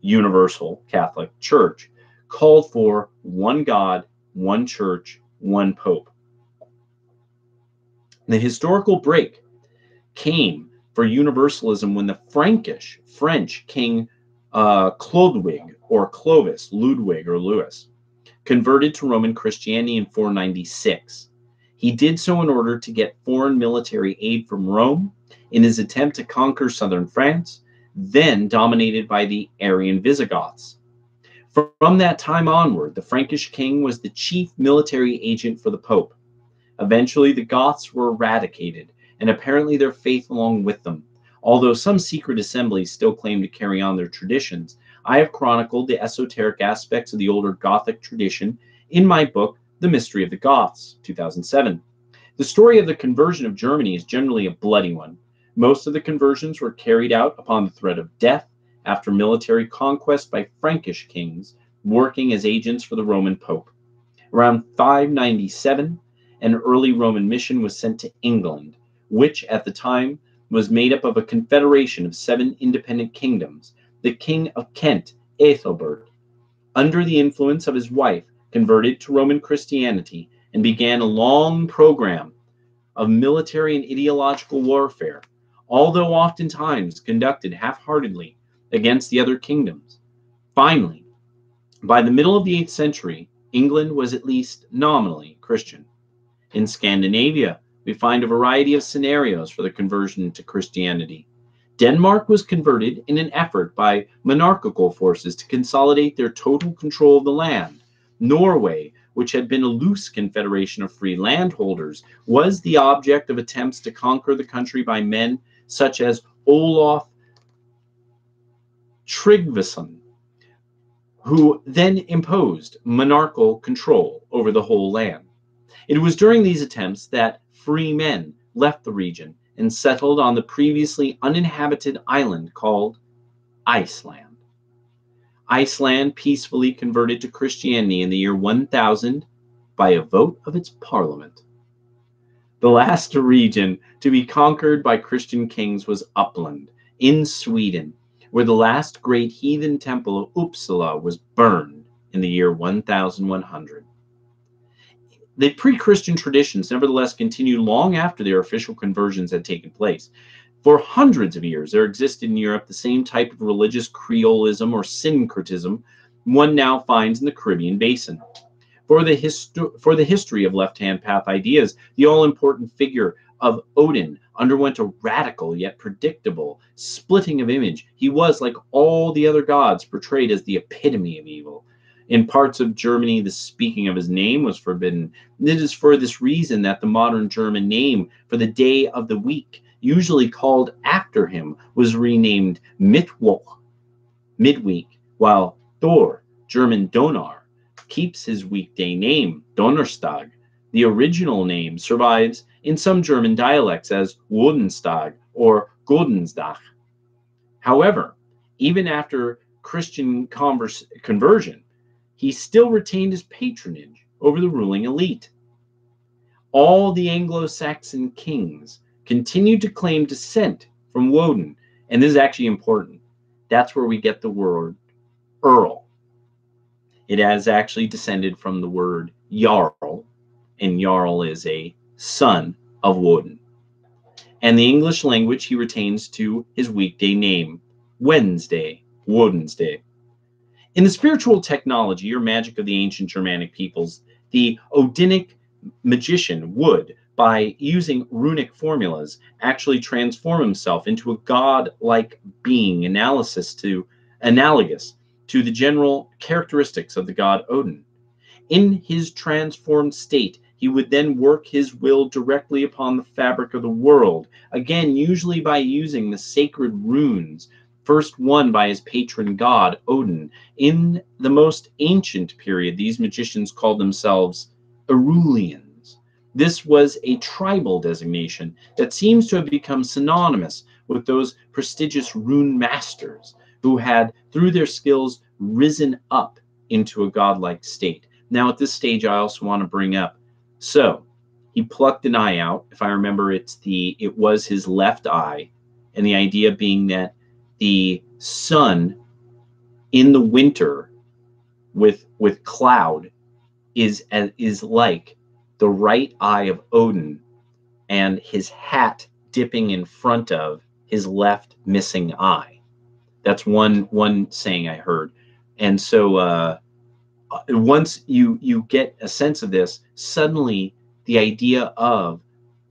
Universal Catholic Church, called for one God, one church, one pope. The historical break came for universalism when the French king Chlodwig or Clovis, Ludwig or Louis, converted to Roman Christianity in 496. He did so in order to get foreign military aid from Rome in his attempt to conquer southern France, then dominated by the Arian Visigoths. From that time onward, the Frankish king was the chief military agent for the Pope. Eventually, the Goths were eradicated, and apparently their faith along with them. Although some secret assemblies still claim to carry on their traditions, I have chronicled the esoteric aspects of the older Gothic tradition in my book, The Mystery of the Goths, 2007. The story of the conversion of Germany is generally a bloody one. Most of the conversions were carried out upon the threat of death after military conquest by Frankish kings working as agents for the Roman Pope. Around 597, an early Roman mission was sent to England, which at the time was made up of a confederation of 7 independent kingdoms. The King of Kent, Ethelbert, under the influence of his wife, converted to Roman Christianity and began a long program of military and ideological warfare, although oftentimes conducted half-heartedly against the other kingdoms. Finally, by the middle of the 8th century, England was at least nominally Christian. In Scandinavia, we find a variety of scenarios for the conversion to Christianity. Denmark was converted in an effort by monarchical forces to consolidate their total control of the land. Norway, which had been a loose confederation of free landholders, was the object of attempts to conquer the country by men such as Olaf Tryggvason, who then imposed monarchical control over the whole land. It was during these attempts that free men left the region and settled on the previously uninhabited island called Iceland. Iceland peacefully converted to Christianity in the year 1000 by a vote of its parliament. The last region to be conquered by Christian kings was Uppland in Sweden, where the last great heathen temple of Uppsala was burned in the year 1100. The pre-Christian traditions nevertheless continued long after their official conversions had taken place. For hundreds of years, there existed in Europe the same type of religious creolism or syncretism one now finds in the Caribbean basin. For the history of left-hand path ideas, the all-important figure of Odin underwent a radical yet predictable splitting of image. He was, like all the other gods, portrayed as the epitome of evil. In parts of Germany, the speaking of his name was forbidden. It is for this reason that the modern German name for the day of the week, usually called after him, was renamed Mittwoch, midweek, while Thor, German Donar, keeps his weekday name, Donnerstag. The original name survives in some German dialects as Wodenstag or Godensdag. However, even after Christian conversion, he still retained his patronage over the ruling elite. All the Anglo-Saxon kings continued to claim descent from Woden, and this is actually important. That's where we get the word Earl. It has actually descended from the word Jarl, and Jarl is a son of Woden. And the English language he retains to his weekday name, Wednesday, Wodensday. In the spiritual technology or magic of the ancient Germanic peoples, the Odinic magician would, by using runic formulas, actually transform himself into a god-like being analogous to the general characteristics of the god Odin. In his transformed state, he would then work his will directly upon the fabric of the world, again, usually by using the sacred runes first won by his patron god, Odin. In the most ancient period, these magicians called themselves Erulians. This was a tribal designation that seems to have become synonymous with those prestigious rune masters who had, through their skills, risen up into a godlike state. Now, at this stage, I also want to bring up, so he plucked an eye out. If I remember, it was his left eye, and the idea being that the sun in the winter with cloud is like the right eye of Odin, and his hat dipping in front of his left missing eye. That's one saying I heard. And so once you get a sense of this, suddenly the idea of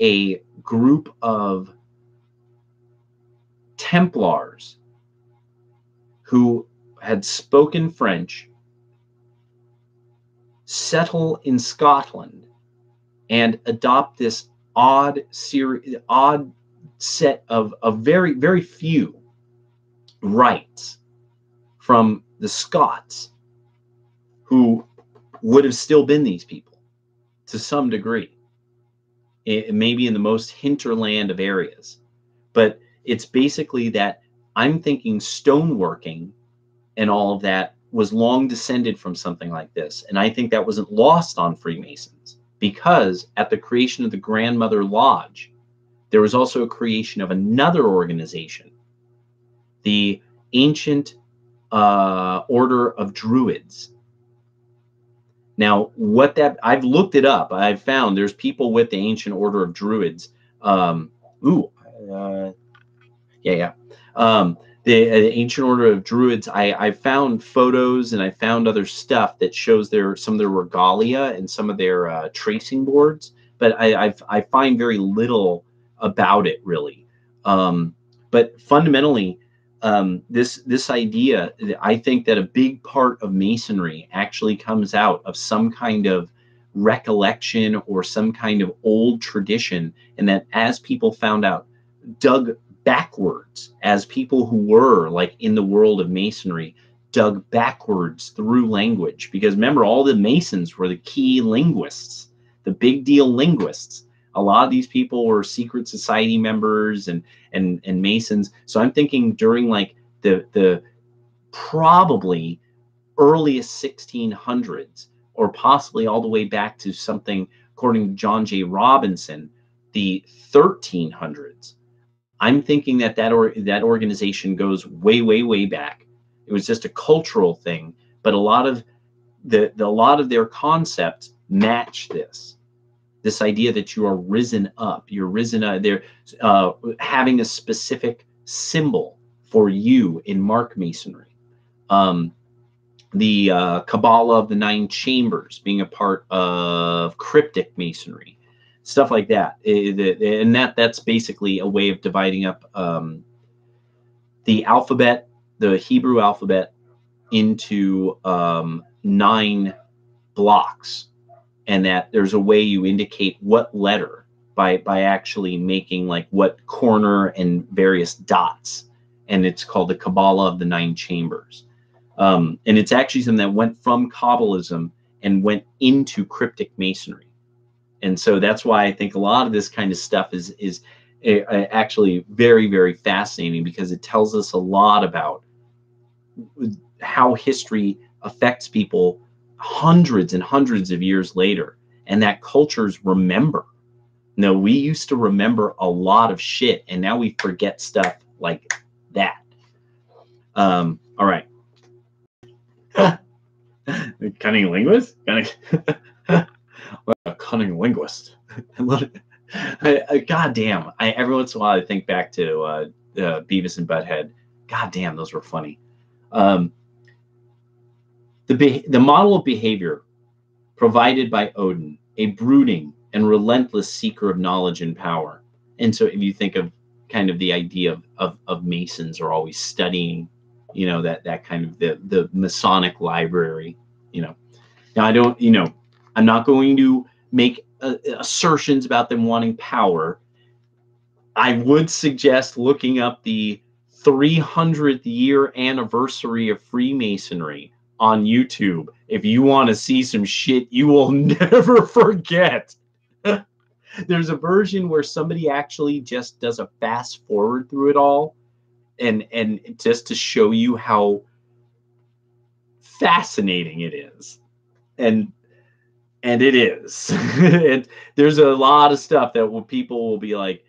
a group of Templars who had spoken French settle in Scotland and adopt this odd set of very, very few rites from the Scots, who would have still been these people to some degree, maybe in the most hinterland of areas. But it's basically that I'm thinking stoneworking and all of that was long descended from something like this. And I think that wasn't lost on Freemasons, because at the creation of the Grandmother Lodge, there was also a creation of another organization, the Ancient Order of Druids. Now, I've looked it up. I've found there's people with the Ancient Order of Druids. The Ancient Order of Druids, I found photos and I found other stuff that shows some of their regalia and some of their tracing boards, but I find very little about it, really. But fundamentally, this idea, I think that a big part of Masonry actually comes out of some kind of recollection or some kind of old tradition, and that as people found out, dug backwards, as people who were like in the world of Masonry dug backwards through language, because remember, all the Masons were the key linguists, the big deal linguists. A lot of these people were secret society members and Masons. So I'm thinking during like the probably earliest 1600s, or possibly all the way back to something, according to John J. Robinson, the 1300s. I'm thinking that organization goes way, way, way back. It was just a cultural thing, but a lot of their concepts match this idea that you are risen up. You're risen up. They're having a specific symbol for you in Mark Masonry. The Kabbalah of the Nine Chambers being a part of cryptic Masonry. stuff like that. And that's basically a way of dividing up the alphabet, the Hebrew alphabet, into 9 blocks, and that there's a way you indicate what letter by actually making like what corner and various dots, and it's called the Kabbalah of the 9 chambers. And it's actually something that went from Kabbalism and went into cryptic masonry. And so that's why I think a lot of this kind of stuff is actually very, very fascinating, because it tells us a lot about how history affects people hundreds and hundreds of years later, and that cultures remember. No, we used to remember a lot of shit, and now we forget stuff like that. All right. Cunning linguist? What a cunning linguist. God damn. Every once in a while I think back to Beavis and Butthead. God damn, those were funny. The model of behavior provided by Odin, a brooding and relentless seeker of knowledge and power. And so if you think of kind of the idea of Masons are always studying, you know, that kind of the Masonic library, you know. Now I don't, you know, I'm not going to make assertions about them wanting power. I would suggest looking up the 300th year anniversary of Freemasonry on YouTube if you want to see some shit you will never forget. There's a version where somebody actually just does a fast forward through it all, and just to show you how fascinating it is. And it is. And there's a lot of stuff that people will be like,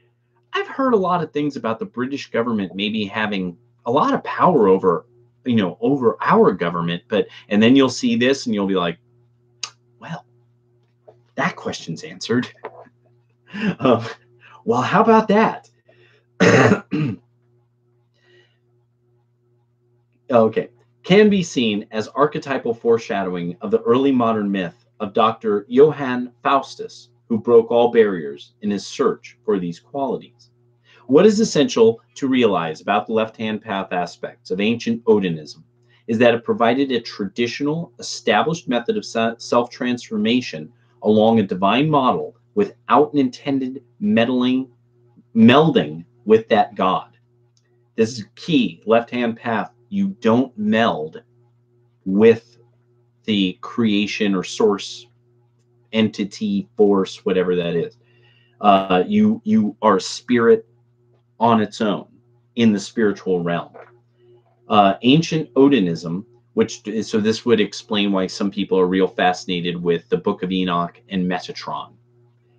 I've heard a lot of things about the British government maybe having a lot of power over, you know, over our government, and then you'll see this and you'll be like, well, that question's answered. Well, how about that? Okay. Can be seen as archetypal foreshadowing of the early modern myth of Dr. Johann Faustus, who broke all barriers in his search for these qualities. What is essential to realize about the left-hand path aspects of ancient Odinism is that it provided a traditional, established method of self-transformation along a divine model without an intended melding with that God. This is key. Left-hand path, you don't meld with the creation or source entity, force, whatever that is. You are spirit on its own in the spiritual realm. Ancient Odinism, so this would explain why some people are real fascinated with the Book of Enoch and Metatron.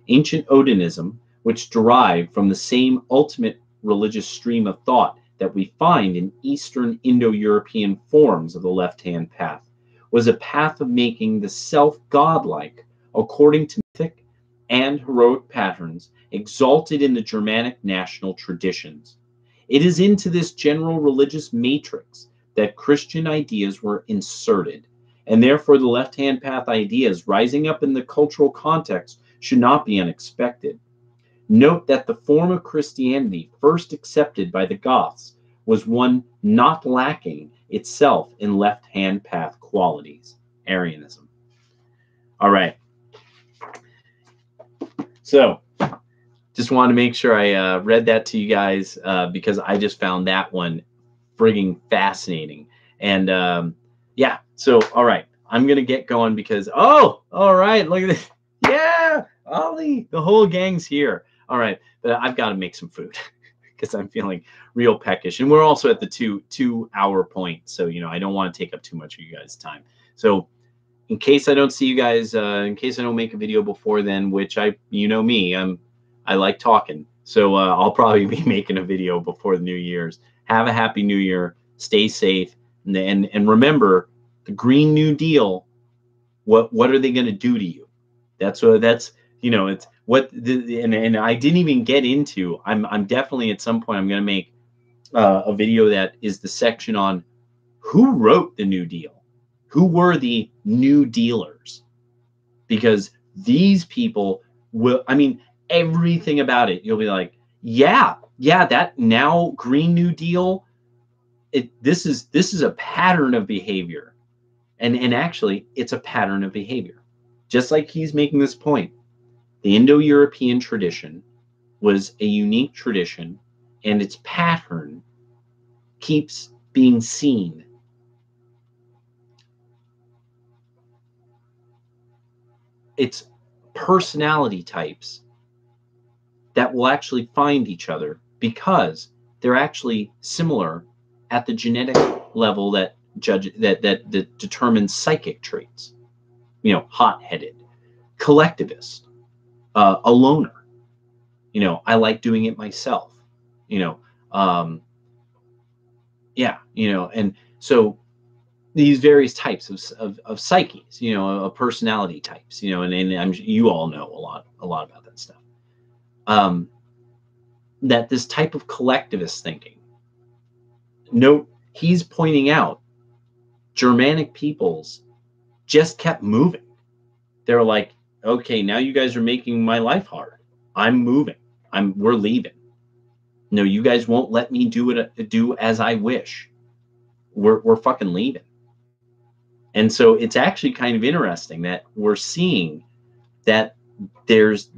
Ancient Odinism, which derived from the same ultimate religious stream of thought that we find in Eastern Indo-European forms of the left-hand path, was a path of making the self godlike according to mythic and heroic patterns exalted in the Germanic national traditions. It is into this general religious matrix that Christian ideas were inserted, and therefore the left-hand path ideas rising up in the cultural context should not be unexpected. Note that the form of Christianity first accepted by the Goths was one not lacking itself in left-hand path qualities, Arianism. All right. So, just wanted to make sure I read that to you guys because I just found that one frigging fascinating. And yeah, so, all right. I'm going to get going because, oh, all right. Look at this. Yeah, Ollie, the whole gang's here. All right. But I've got to make some food because I'm feeling real peckish. And we're also at the two-hour point. So, you know, I don't want to take up too much of you guys' time. So, in case I don't see you guys, in case I don't make a video before then, which you know me, I like talking. So I'll probably be making a video before the New Year's. Have a happy New Year. Stay safe. And remember, the Green New Deal, what are they going to do to you? That's you know, it's what and I didn't even get into. I'm definitely at some point I'm going to make a video that is the section on who wrote the New Deal. Who were the New Dealers? Because these people will, I mean, everything about it, you'll be like, yeah, that now Green New Deal, this is a pattern of behavior. And actually, it's a pattern of behavior. Just like he's making this point, the Indo-European tradition was a unique tradition, and its pattern keeps being seen. It's personality types that will actually find each other because they're actually similar at the genetic level that determines psychic traits. You know, hot-headed, collectivist, a loner. You know, I like doing it myself. You know, yeah. You know, and so these various types of psyches, you know, of personality types, you know, and you all know a lot about that stuff. That this type of collectivist thinking. Note, he's pointing out Germanic peoples just kept moving. They're like, okay, now you guys are making my life hard. I'm moving. We're leaving. No, you guys won't let me do as I wish. We're fucking leaving. And so it's actually kind of interesting that we're seeing that there's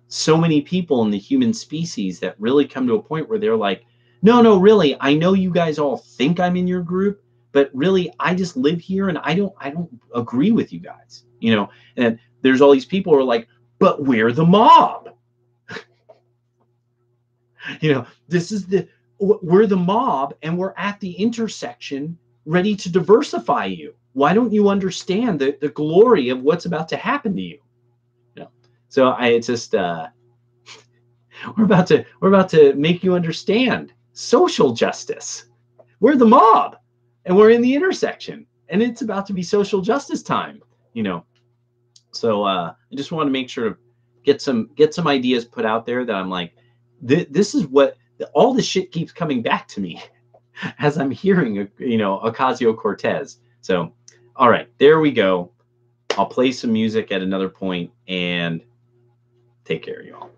so many people in the human species that really come to a point where they're like, no, really, I know you guys all think I'm in your group, but really, I just live here and I don't agree with you guys, you know. And there's all these people who are like, but we're the mob. You know, we're the mob, and we're at the intersection ready to diversify you. Why don't you understand the glory of what's about to happen to you? You know, so it's just we're about to make you understand social justice. We're the mob, and we're in the intersection, and it's about to be social justice time. You know, so I just want to make sure to get some ideas put out there that I'm like, this is what all this shit keeps coming back to me as I'm hearing, you know, Ocasio-Cortez. So, all right, there we go. I'll play some music at another point, and take care, y'all.